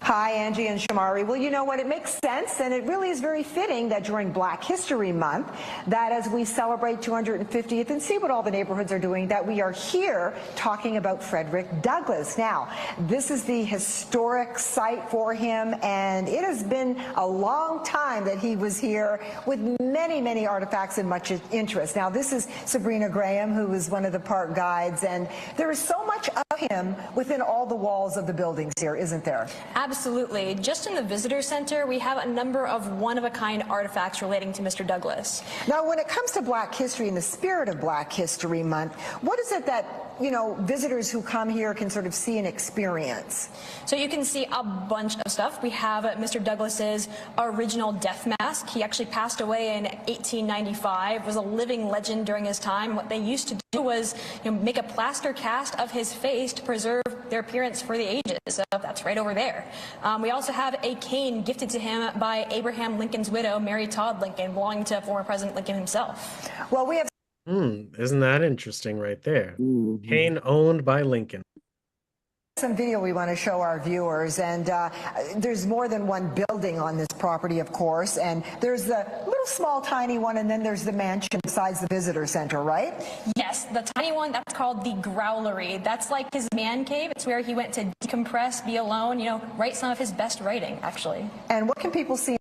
S26: Hi, Angie and Shamari. Well, you know what? It makes sense, and it really is very fitting that during Black History Month, that as we celebrate 250th and see what all the neighborhoods are doing, that we are here talking about Frederick Douglass. Now, this is the historic site for him, and it has been a long time that he was here with many, many artifacts and much interest. Now, this is Sabrina Graham, who is one of the park guides, and there is so much of him within all the walls of the buildings here, isn't there?
S27: Absolutely. Just in the visitor center, we have a number of one-of-a-kind artifacts relating to Mr. Douglass.
S26: Now, when it comes to Black history, in the spirit of Black History Month, what is it that, you know, visitors who come here can sort of see and experience?
S27: So you can see a bunch of stuff. We have Mr. Douglass's original death mask. He actually passed away in 1895, was a living legend during his time. What they used to do was, make a plaster cast of his face to preserve their appearance for the ages. So that's right over there. We also have a cane gifted to him by Abraham Lincoln's widow, Mary Todd Lincoln, belonging to former President Lincoln himself.
S26: Well, we have
S2: Isn't that interesting right there? Cane owned by Lincoln.
S26: some video we want to show our viewers, and there's more than one building on this property, of course, and there's the little small tiny one, and then there's the mansion besides the visitor center, right?
S27: Yes, the tiny one, that's called the Growlery. That's like his man cave. It's where he went to decompress, be alone, write some of his best writing, actually.
S26: And what can people see?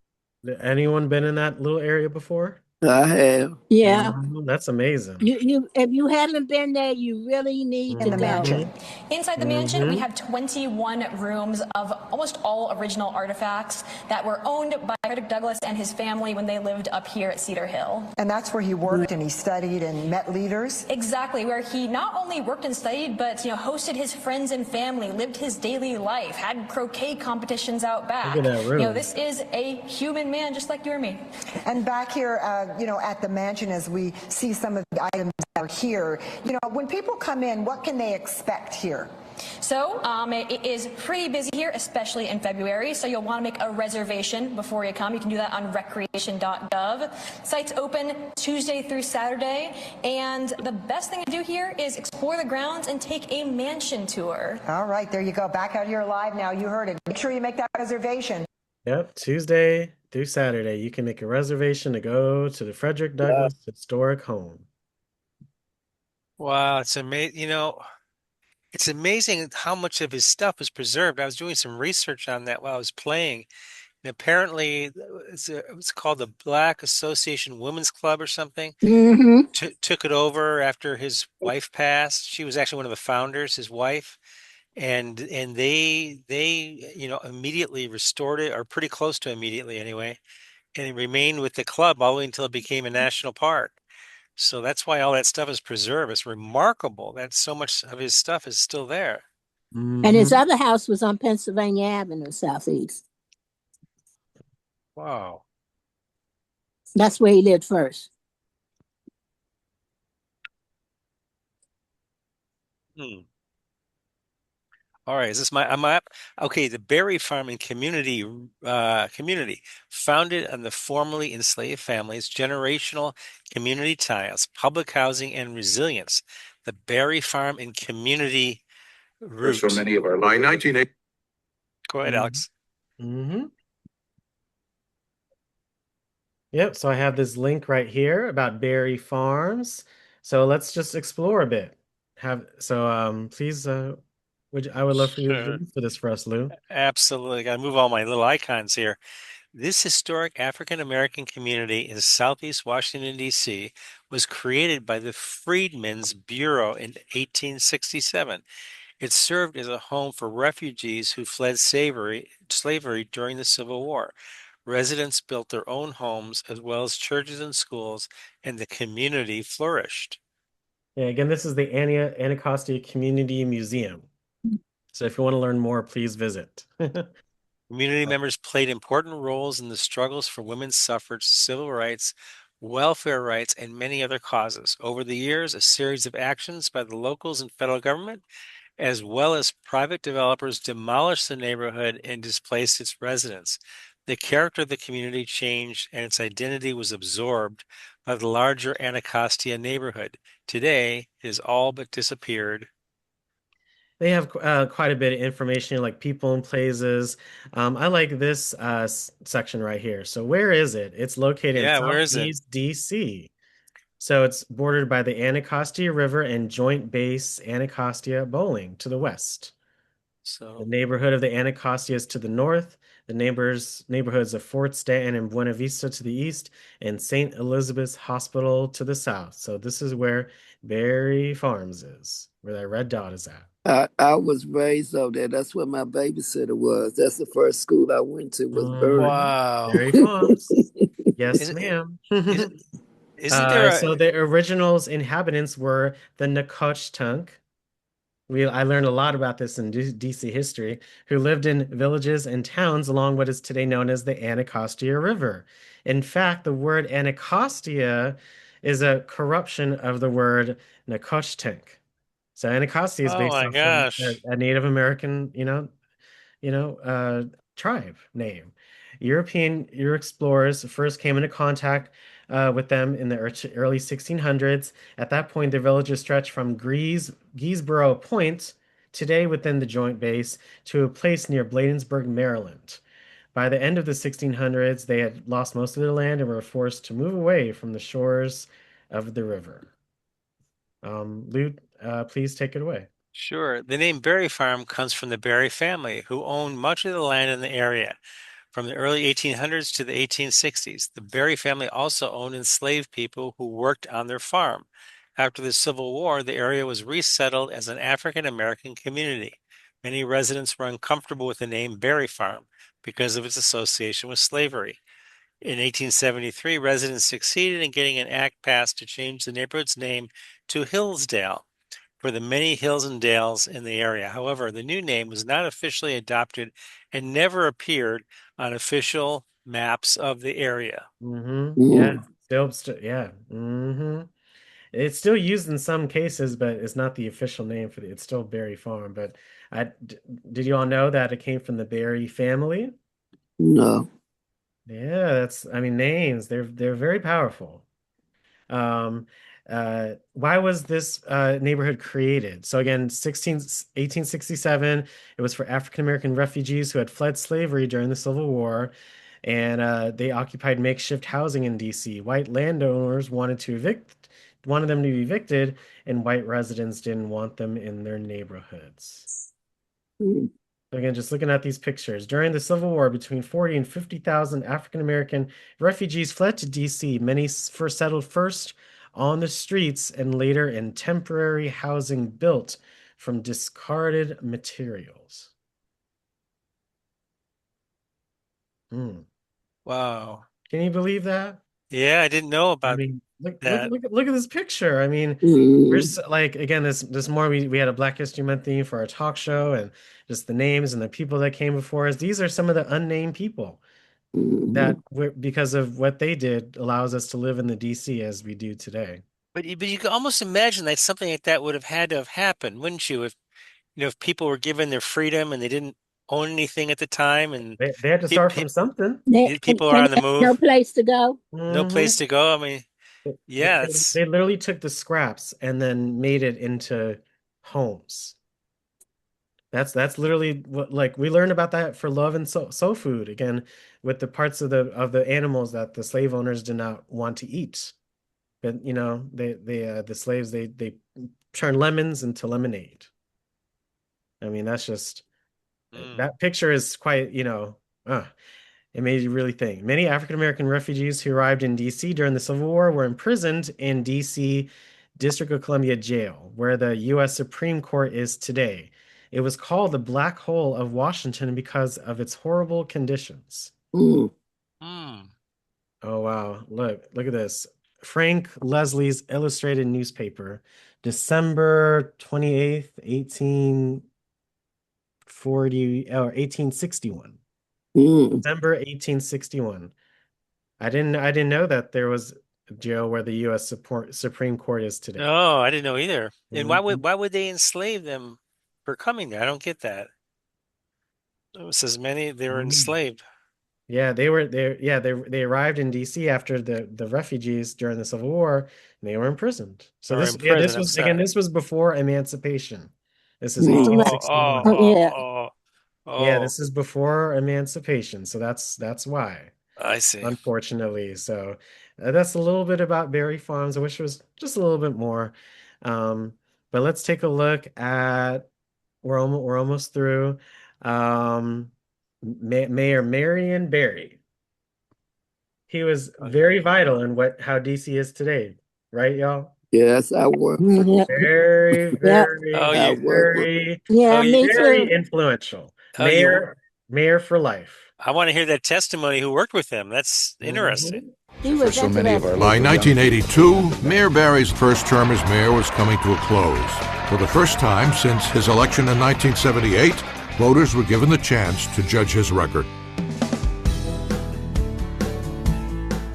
S2: Anyone been in that little area before?
S3: I have.
S9: Yeah.
S2: That's amazing.
S9: You if you haven't been there, you really need
S26: In
S9: to
S26: the
S9: go.
S26: mansion.
S27: Inside the mansion, we have 21 rooms of almost all original artifacts that were owned by Frederick Douglass and his family when they lived up here at Cedar Hill.
S26: And that's where he worked and he studied and met leaders.
S27: Exactly, where he not only worked and studied, but hosted his friends and family, lived his daily life, had croquet competitions out back.
S2: Look at that room.
S27: This is a human man just like you or me.
S26: And back here, at the mansion, as we see some of the items that are here, when people come in, what can they expect here?
S27: So it is pretty busy here, especially in February. So you'll want to make a reservation before you come. You can do that on recreation.gov. Sites open Tuesday through Saturday. And the best thing to do here is explore the grounds and take a mansion tour.
S26: All right, there you go. Back out here live now. You heard it. Make sure you make that reservation.
S2: Yep, Tuesday through Saturday, you can make a reservation to go to the Frederick Douglass Historic Home.
S1: Wow, it's amazing. It's amazing how much of his stuff is preserved. I was doing some research on that while I was playing. And apparently, it's called the Black Association Women's Club or something.
S9: Mm-hmm.
S1: Took it over after his wife passed. She was actually one of the founders, his wife, and they immediately restored it, or pretty close to immediately anyway, and it remained with the club all the way until it became a national park. So that's why all that stuff is preserved. It's remarkable that so much of his stuff is still there.
S9: And his other house was on Pennsylvania Avenue, Southeast.
S1: Wow.
S9: That's where he lived first.
S1: All right, is this my okay, the Berry Farm and community founded on the formerly enslaved families, generational community ties, public housing, and resilience. The Berry Farm and community route.
S5: So many of our by 1980.
S1: Go ahead, Alex.
S2: Yep, so I have this link right here about Berry Farms. So let's just explore a bit. Please, I would love for you to
S1: Sure.
S2: read for this for us, Lou.
S1: Absolutely. Got to move all my little icons here. This historic African American community in Southeast Washington, D.C., was created by the Freedmen's Bureau in 1867. It served as a home for refugees who fled slavery during the Civil War. Residents built their own homes as well as churches and schools, and the community flourished.
S2: Yeah, again, this is the Anacostia Community Museum. So if you want to learn more, please visit.
S1: Community members played important roles in the struggles for women's suffrage, civil rights, welfare rights, and many other causes. Over the years, a series of actions by the locals and federal government, as well as private developers, demolished the neighborhood and displaced its residents. The character of the community changed and its identity was absorbed by the larger Anacostia neighborhood. Today, it has all but disappeared.
S2: They have quite a bit of information, like people and places. I like this section right here. So where is it? It's located in
S1: Yeah, where is it?
S2: Southeast DC. So it's bordered by the Anacostia River and Joint Base Anacostia Bowling to the west. The
S1: So,
S2: neighborhood of the Anacostia is to the north. The neighborhoods of Fort Stanton and Buena Vista to the east, and St. Elizabeth's Hospital to the south. So this is where Berry Farms is, where that red dot is at.
S3: I was raised over there. That's where my babysitter was. That's the first school I went to was Berry.
S1: wow.
S2: Berry Farms. Yes,
S1: Is-
S2: ma'am.
S1: Isn't there
S2: So the originals inhabitants were the Nacotchtank. I learned a lot about this in DC history, who lived in villages and towns along what is today known as the Anacostia River. In fact, the word Anacostia is a corruption of the word Nacotchtank. So Anacostia is
S1: Oh
S2: based
S1: my
S2: off of
S1: gosh.
S2: a Native American, tribe name. European explorers first came into contact with them in the early 1600s. At that point, the villages stretched from Giesboro Point, today within the Joint Base, to a place near Bladensburg, Maryland. By the end of the 1600s, they had lost most of their land and were forced to move away from the shores of the river. Lou, please take it away.
S1: Sure. The name Berry Farm comes from the Berry family, who owned much of the land in the area. From the early 1800s to the 1860s, the Berry family also owned enslaved people who worked on their farm. After the Civil War, the area was resettled as an African American community. Many residents were uncomfortable with the name Berry Farm because of its association with slavery. In 1873, residents succeeded in getting an act passed to change the neighborhood's name to Hillsdale for the many hills and dales in the area. However, the new name was not officially adopted and never appeared on official maps of the area.
S2: Yeah, yeah. It's still used in some cases, but it's not the official name for it's still Berry Farm. But did you all know that it came from the Berry family?
S3: No.
S2: Yeah, I mean, names, they're very powerful. Why was this neighborhood created? So again, 1867, it was for African American refugees who had fled slavery during the Civil War, and they occupied makeshift housing in DC. White landowners wanted them to be evicted, and white residents didn't want them in their neighborhoods. So again, just looking at these pictures. During the Civil War, between 40 and 50,000 African American refugees fled to DC. Many settled first on the streets and later in temporary housing built from discarded materials.
S1: Wow.
S2: Can you believe that?
S1: Yeah, I didn't know about
S2: Look
S1: that.
S2: at this picture. I mean, we're like, again, this more we had a Black History Month theme for our talk show, and just the names and the people that came before us. These are some of the unnamed people that because of what they did allows us to live in the DC as we do today.
S1: But you can almost imagine that something like that would have had to have happened, wouldn't you? If people were given their freedom and they didn't own anything at the time, and
S2: they had to start from something.
S1: People are on the move.
S9: No place to go.
S1: No place to go. I mean, yeah,
S2: they literally took the scraps and then made it into homes. That's literally what, like, we learned about that for Love and Soul Food, again, with the parts of the animals that the slave owners did not want to eat. But the slaves they turn lemons into lemonade. I mean, that's just that picture is quite, it made you really think. Many African American refugees who arrived in DC during the Civil War were imprisoned in DC District of Columbia Jail, where the US Supreme Court is today. It was called the Black Hole of Washington because of its horrible conditions. Oh, wow. Look at this. Frank Leslie's Illustrated Newspaper, December 28th, 1861. December 1861. I didn't know that there was a jail where the US Supreme Court is today.
S1: Oh, I didn't know either. And why would they enslave them for coming there? I don't get that. It says many they were enslaved.
S2: Yeah, they were there. Yeah, they arrived in DC after the refugees during the Civil War, and they were imprisoned. So this was before emancipation. This is 1861. Yeah, this is before emancipation, so that's why.
S1: I see.
S2: Unfortunately, so that's a little bit about Berry Farms. I wish it was just a little bit more. But let's take a look at. We're almost through. Mayor Marion Barry. He was very vital in how DC is today, right, y'all?
S3: Yes, I work.
S2: Very influential. Mayor for life.
S1: I want to hear that testimony. Who worked with him? That's interesting.
S5: For so many of our By 1982, Mayor Barry's first term as mayor was coming to a close. For the first time since his election in 1978, voters were given the chance to judge his record.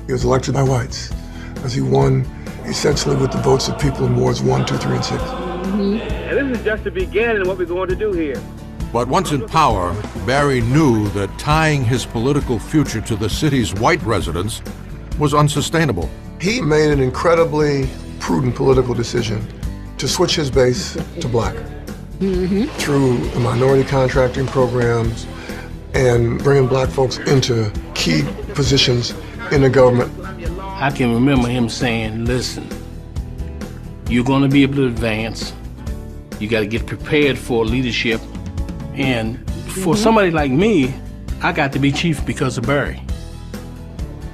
S7: He was elected by whites as he won essentially with the votes of people in wards 1, 2, 3, and 6.
S10: And this is just the beginning of what we're going to do here.
S5: But once in power, Barry knew that tying his political future to the city's white residents was unsustainable.
S7: He made an incredibly prudent political decision to switch his base to black through the minority contracting programs and bringing black folks into key positions in the government.
S12: I can remember him saying, listen, you're going to be able to advance. You got to get prepared for leadership. And for somebody like me, I got to be chief because of Barry.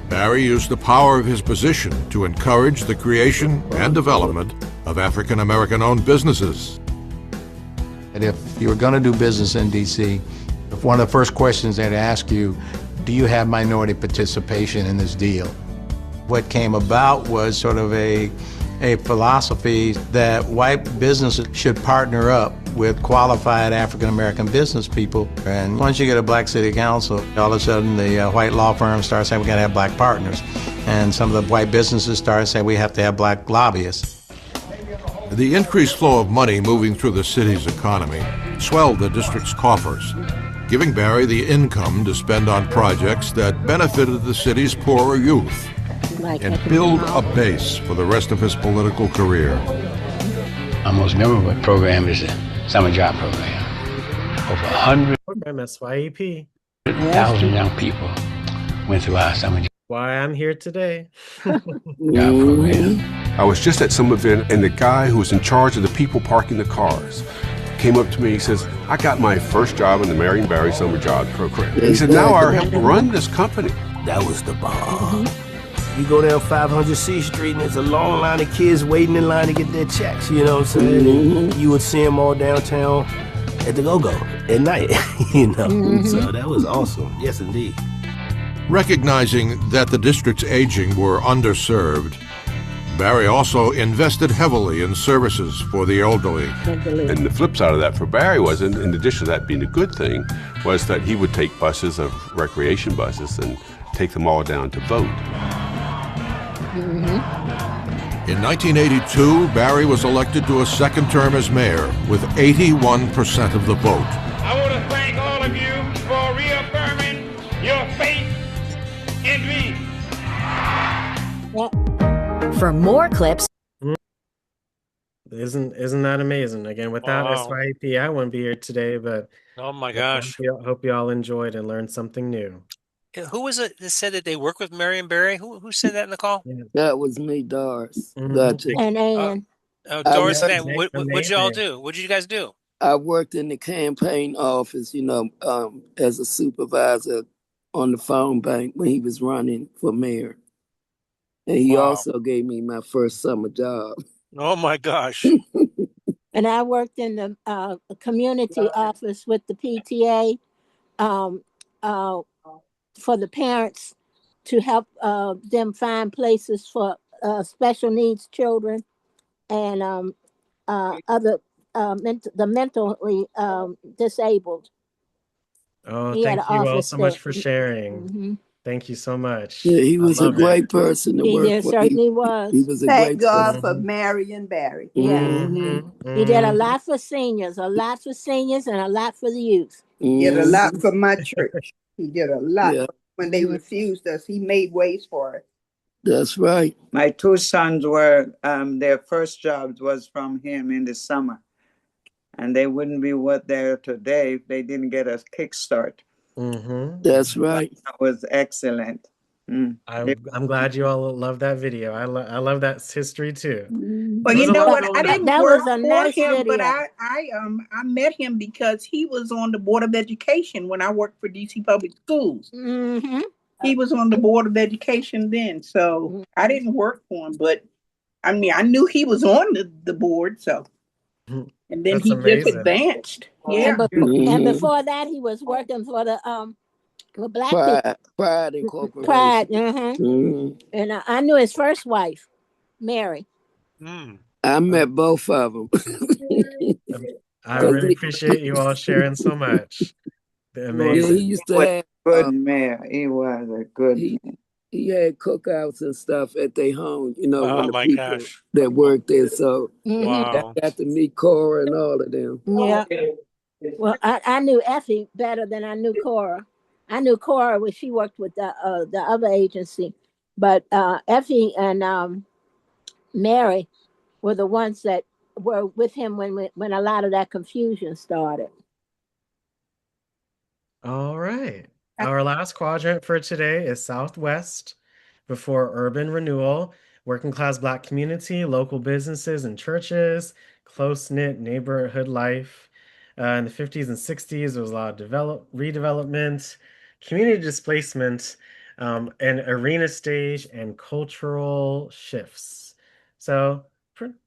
S5: Barry used the power of his position to encourage the creation and development of African American owned businesses.
S11: And if you were going to do business in D.C., if one of the first questions they'd ask you, do you have minority participation in this deal? What came about was sort of a philosophy that white businesses should partner up with qualified African American business people. And once you get a black city council, all of a sudden the white law firms start saying we gotta have black partners. And some of the white businesses start saying we have to have black lobbyists.
S5: The increased flow of money moving through the city's economy swelled the district's coffers, giving Barry the income to spend on projects that benefited the city's poorer youth and build a base for the rest of his political career.
S13: Our most memorable program is the summer job program. Over 100,000
S2: Program SYEP.
S13: young people went through our summer job
S2: Why I'm here today.
S13: program.
S14: I was just at some event, and the guy who was in charge of the people parking the cars came up to me. He says, I got my first job in the Marion Barry Summer Job Program. He said, now I help run this company.
S15: That was the bomb. You go down 500 C Street and there's a long line of kids waiting in line to get their checks, you know what I'm saying? You would see them all downtown at the go-go at night, you know? So that was awesome. Yes, indeed.
S5: Recognizing that the district's aging were underserved, Barry also invested heavily in services for the elderly.
S14: And the flip side of that for Barry was, in addition to that being a good thing, was that he would take buses of recreation buses and take them all down to vote.
S5: In 1982, Barry was elected to a second term as mayor with 81% of the vote.
S10: I want to thank all of you for reaffirming your faith in me.
S25: For more clips.
S2: Isn't that amazing? Again, without
S1: Wow.
S2: SYEP, I wouldn't be here today, but
S1: Oh my gosh.
S2: hope you all enjoyed and learned something new.
S1: Who was it that said that they work with Marion Barry? Who said that in the call?
S3: That was me, Doris.
S9: And Ann.
S1: Doris and
S3: I
S1: Ann, what'd you all do? What did you guys do?
S3: I worked in the campaign office, as a supervisor on the phone bank when he was running for mayor. And he
S1: Wow.
S3: also gave me my first summer job.
S1: Oh my gosh.
S9: And I worked in the community office with the PTA for the parents to help them find places for special needs children and other the mentally disabled.
S2: Oh,
S9: He had
S2: thank
S9: an
S2: you all
S9: office
S2: so much
S9: there.
S2: for sharing. Thank you so much.
S3: Yeah, he was a
S2: love it.
S3: great person to work
S9: He
S3: for.
S9: certainly was.
S3: He was a
S9: Thank
S3: great
S9: God
S3: person.
S9: for
S16: Marion Barry.
S9: Yeah. He did a lot for seniors, and a lot for the youth.
S16: He did a lot for my church. He did a lot.
S3: Yeah.
S16: When they refused us, he made ways for us.
S3: That's right.
S17: My two sons were, their first jobs was from him in the summer. And they wouldn't be what they're today if they didn't get a kickstart.
S3: That's right.
S17: That was excellent.
S2: I'm glad you all love that video. I love that history too.
S16: Well, you know what? I didn't
S9: That
S16: work
S9: was a
S16: for
S9: nice
S16: him, but
S9: video.
S16: I met him because he was on the Board of Education when I worked for DC Public Schools. He was on the Board of Education then, so I didn't work for him, but I mean, I knew he was on the board, so. And then
S2: That's
S16: he
S2: amazing.
S16: just advanced. Yeah.
S9: And before that, he was working for the for black people.
S3: Pride Incorporated.
S9: Pride. And I knew his first wife, Mary.
S3: I met both of them.
S2: I really appreciate you all sharing so much. They're amazing.
S3: Yeah, he used to have
S17: good mayor. He was a good man.
S3: He had cookouts and stuff at their home,
S1: Oh
S3: when the
S1: my
S3: people
S1: gosh.
S3: that worked there. So
S1: Wow.
S3: I got to meet Cora and all of them.
S9: Yeah. Well, I knew Effie better than I knew Cora. I knew Cora when she worked with the other agency, but Effie and Mary were the ones that were with him when a lot of that confusion started.
S2: All right. Our last quadrant for today is Southwest, before urban renewal, working class Black community, local businesses and churches, close-knit neighborhood life. In the 50s and 60s, there was a lot of redevelopment. community displacement, and arena stage and cultural shifts. So,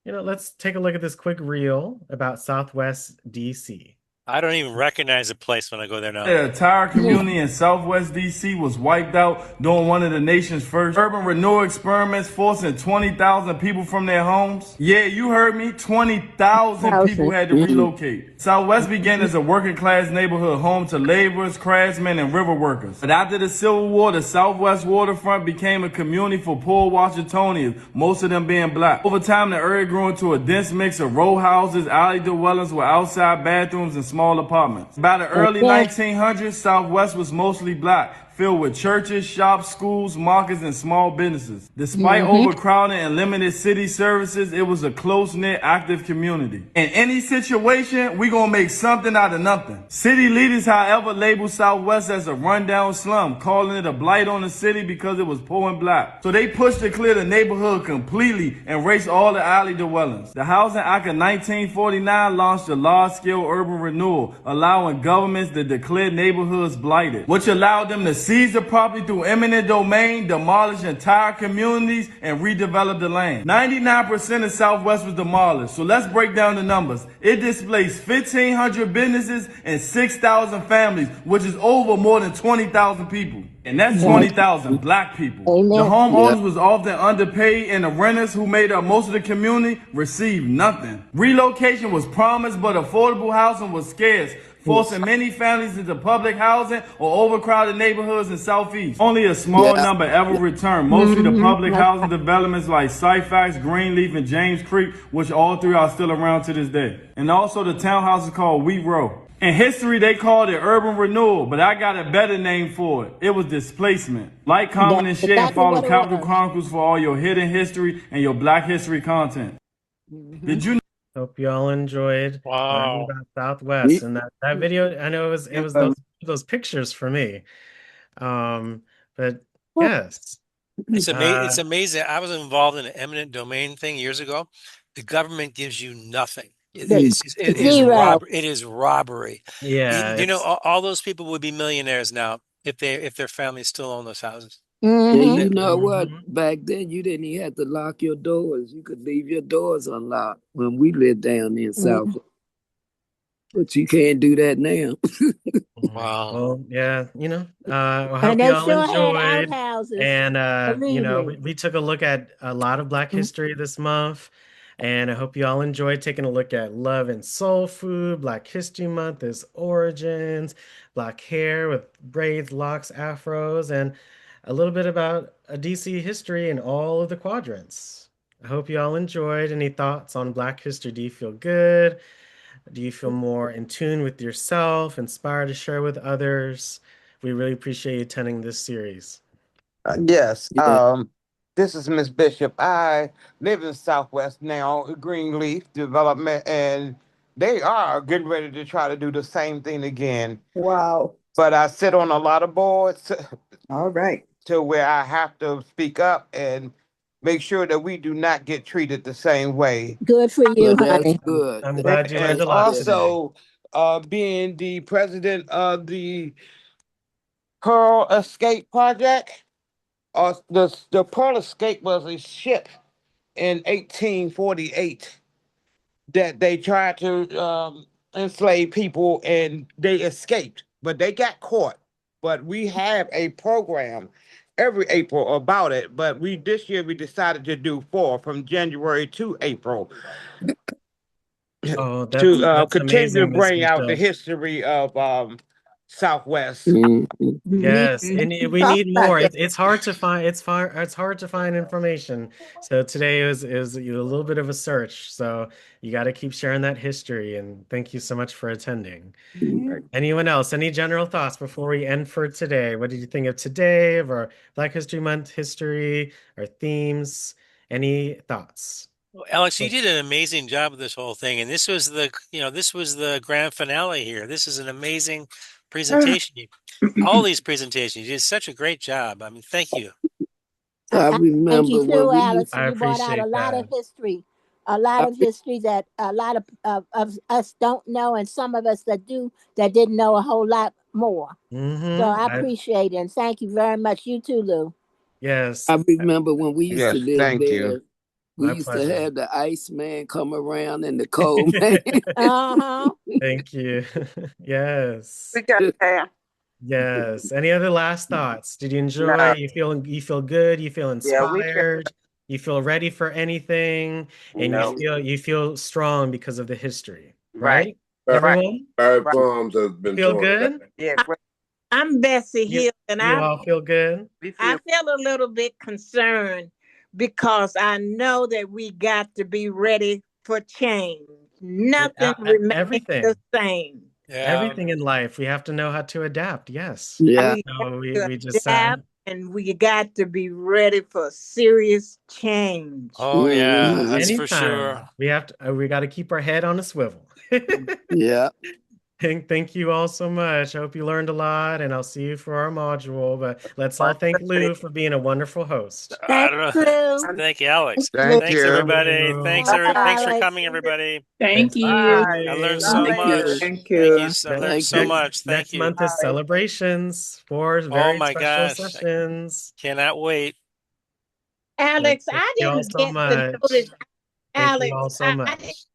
S2: let's take a look at this quick reel about Southwest DC.
S1: I don't even recognize the place when I go there now.
S4: The entire community in Southwest DC was wiped out during one of the nation's first urban renewal experiments, forcing 20,000 people from their homes. Yeah, you heard me. 20,000 people had to relocate. Southwest began as a working class neighborhood home to laborers, craftsmen, and river workers. But after the Civil War, the Southwest waterfront became a community for poor Washingtonians, most of them being black. Over time, the area grew into a dense mix of row houses, alley dwellings with outside bathrooms, and small apartments. By the early 1900s, Southwest was mostly black, filled with churches, shops, schools, markets, and small businesses. Despite overcrowding and limited city services, it was a close-knit, active community. In any situation, we gonna make something out of nothing. City leaders, however, labeled Southwest as a rundown slum, calling it a blight on the city because it was poor and black. So they pushed to clear the neighborhood completely and erase all the alley dwellings. The Housing Act of 1949 launched a large-scale urban renewal, allowing governments to declare neighborhoods blighted, which allowed them to seize the property through eminent domain, demolish entire communities, and redevelop the land. 99% of Southwest was demolished. So let's break down the numbers. It displaced 1,500 businesses and 6,000 families, which is over more than 20,000 people. And that's 20,000 black people.
S9: Amen.
S4: The homeowners was often underpaid, and the renters, who made up most of the community, received nothing. Relocation was promised, but affordable housing was scarce, forcing many families into public housing or overcrowded neighborhoods in Southeast. Only a small number ever returned, mostly to public housing developments like Syfax, Greenleaf, and James Creek, which all three are still around to this day. And also the townhouses called Wheat Row. In history, they called it urban renewal, but I got a better name for it. It was displacement. Like, comment, and share, and follow Capital Chronicles for all your hidden history and your Black history content. Did you
S2: Hope you all enjoyed learning
S1: Wow.
S2: about Southwest and that video. I know it was those pictures for me. But yes.
S1: It's amazing. I was involved in an eminent domain thing years ago. The government gives you nothing. It is robbery.
S2: Yeah,
S1: You know, all those people would be millionaires now if their families still own those houses.
S3: And you know what? Back then, you didn't even have to lock your doors. You could leave your doors unlocked when we lived down in South. But you can't do that now.
S1: Wow.
S2: Well, yeah, I hope you all enjoyed. And we took a look at a lot of Black history this month. And I hope you all enjoyed taking a look at Love and Soul Food, Black History Month, its origins, Black hair with braids, locks, afros, and a little bit about a DC history and all of the quadrants. I hope you all enjoyed. Any thoughts on Black history? Do you feel good? Do you feel more in tune with yourself, inspired to share with others? We really appreciate you attending this series.
S6: Yes. This is Miss Bishop. I live in Southwest now, Greenleaf Development, and they are getting ready to try to do the same thing again.
S26: Wow.
S6: But I sit on a lot of boards.
S26: All right.
S6: To where I have to speak up and make sure that we do not get treated the same way.
S9: Good for you,
S3: That's
S9: honey.
S3: good.
S2: I'm glad you learned a lot today.
S6: Also, being the president of the Pearl Escape Project, the Pearl Escape was a ship in 1848 that they tried to enslave people and they escaped, but they got caught. But we have a program every April about it, but this year we decided to do 4 from January to April.
S2: Oh,
S6: to continue
S2: amazing,
S6: to
S2: Miss
S6: bring out the
S2: Bishop.
S6: history of Southwest.
S2: Yes, and we need more. It's hard to find. It's hard to find information. So today is a little bit of a search. So you got to keep sharing that history. And thank you so much for attending. Anyone else? Any general thoughts before we end for today? What did you think of today, of our Black History Month history, our themes? Any thoughts?
S1: Well, Alex, you did an amazing job with this whole thing, and this was the grand finale here. This is an amazing presentation. All these presentations, you did such a great job. I mean, thank you.
S3: I remember
S9: Thank you too, Alex.
S2: I
S9: You brought out
S2: appreciate
S9: a lot
S2: that.
S9: of history, that a lot of us don't know, and some of us that do that didn't know a whole lot more. So
S2: Mm-hmm.
S9: I appreciate it, and thank you very much. You too, Lou.
S2: Yes.
S3: I remember when we used to
S6: Yes,
S3: live
S6: thank
S3: there.
S6: you.
S3: We
S2: My
S3: used to
S2: pleasure.
S3: have the ice man come around and the cold man.
S9: Uh-huh.
S2: Thank you. Yes.
S8: We got there.
S2: Yes. Any other last thoughts? Did you enjoy?
S8: No.
S2: You feel good? You feel
S8: Yeah, we can.
S2: inspired? You feel ready for anything? And
S8: No.
S2: you feel strong because of the history,
S8: Right.
S2: right?
S8: Right.
S2: Everyone?
S18: Barry
S8: Right.
S18: Palms has been
S2: Feel
S18: torn down.
S2: good?
S8: Yeah.
S19: I'm Bessie Hill, and
S2: You all feel good?
S19: I feel a little bit concerned because I know that we got to be ready for change. Nothing remains
S2: Everything.
S19: the same.
S2: Everything in life. We have to know how to adapt. Yes.
S3: Yeah.
S19: We
S2: So
S19: got
S2: we
S19: to
S2: just
S19: adapt, and we got to be ready for serious change.
S1: Oh yeah, that's for
S2: anytime.
S1: sure.
S2: We got to keep our head on a swivel.
S3: Yeah.
S2: Thank you all so much. I hope you learned a lot, and I'll see you for our module. But let's all thank Lou for being a wonderful host.
S1: I don't know. Thank you, Alex.
S6: Thank
S1: Thanks,
S6: you.
S1: everybody. Thanks for
S9: Alex.
S1: coming, everybody.
S16: Thank
S2: For
S16: you.
S1: I learned
S2: joining.
S1: so
S3: Thank you.
S1: much.
S3: Thank
S1: Thank you.
S3: you.
S1: I learned
S3: Thank
S1: so
S3: you.
S1: much. Thank
S2: Next
S1: you.
S2: month is celebrations, 4
S1: Oh
S2: very
S1: my
S2: special
S1: gosh, I
S2: sessions.
S1: cannot wait.
S19: Alex,
S2: Thank
S19: I
S2: you all
S19: didn't
S2: so
S19: get to
S2: much.
S19: notice.
S2: Thank you
S19: Alex,
S2: all so
S19: I didn't
S2: much.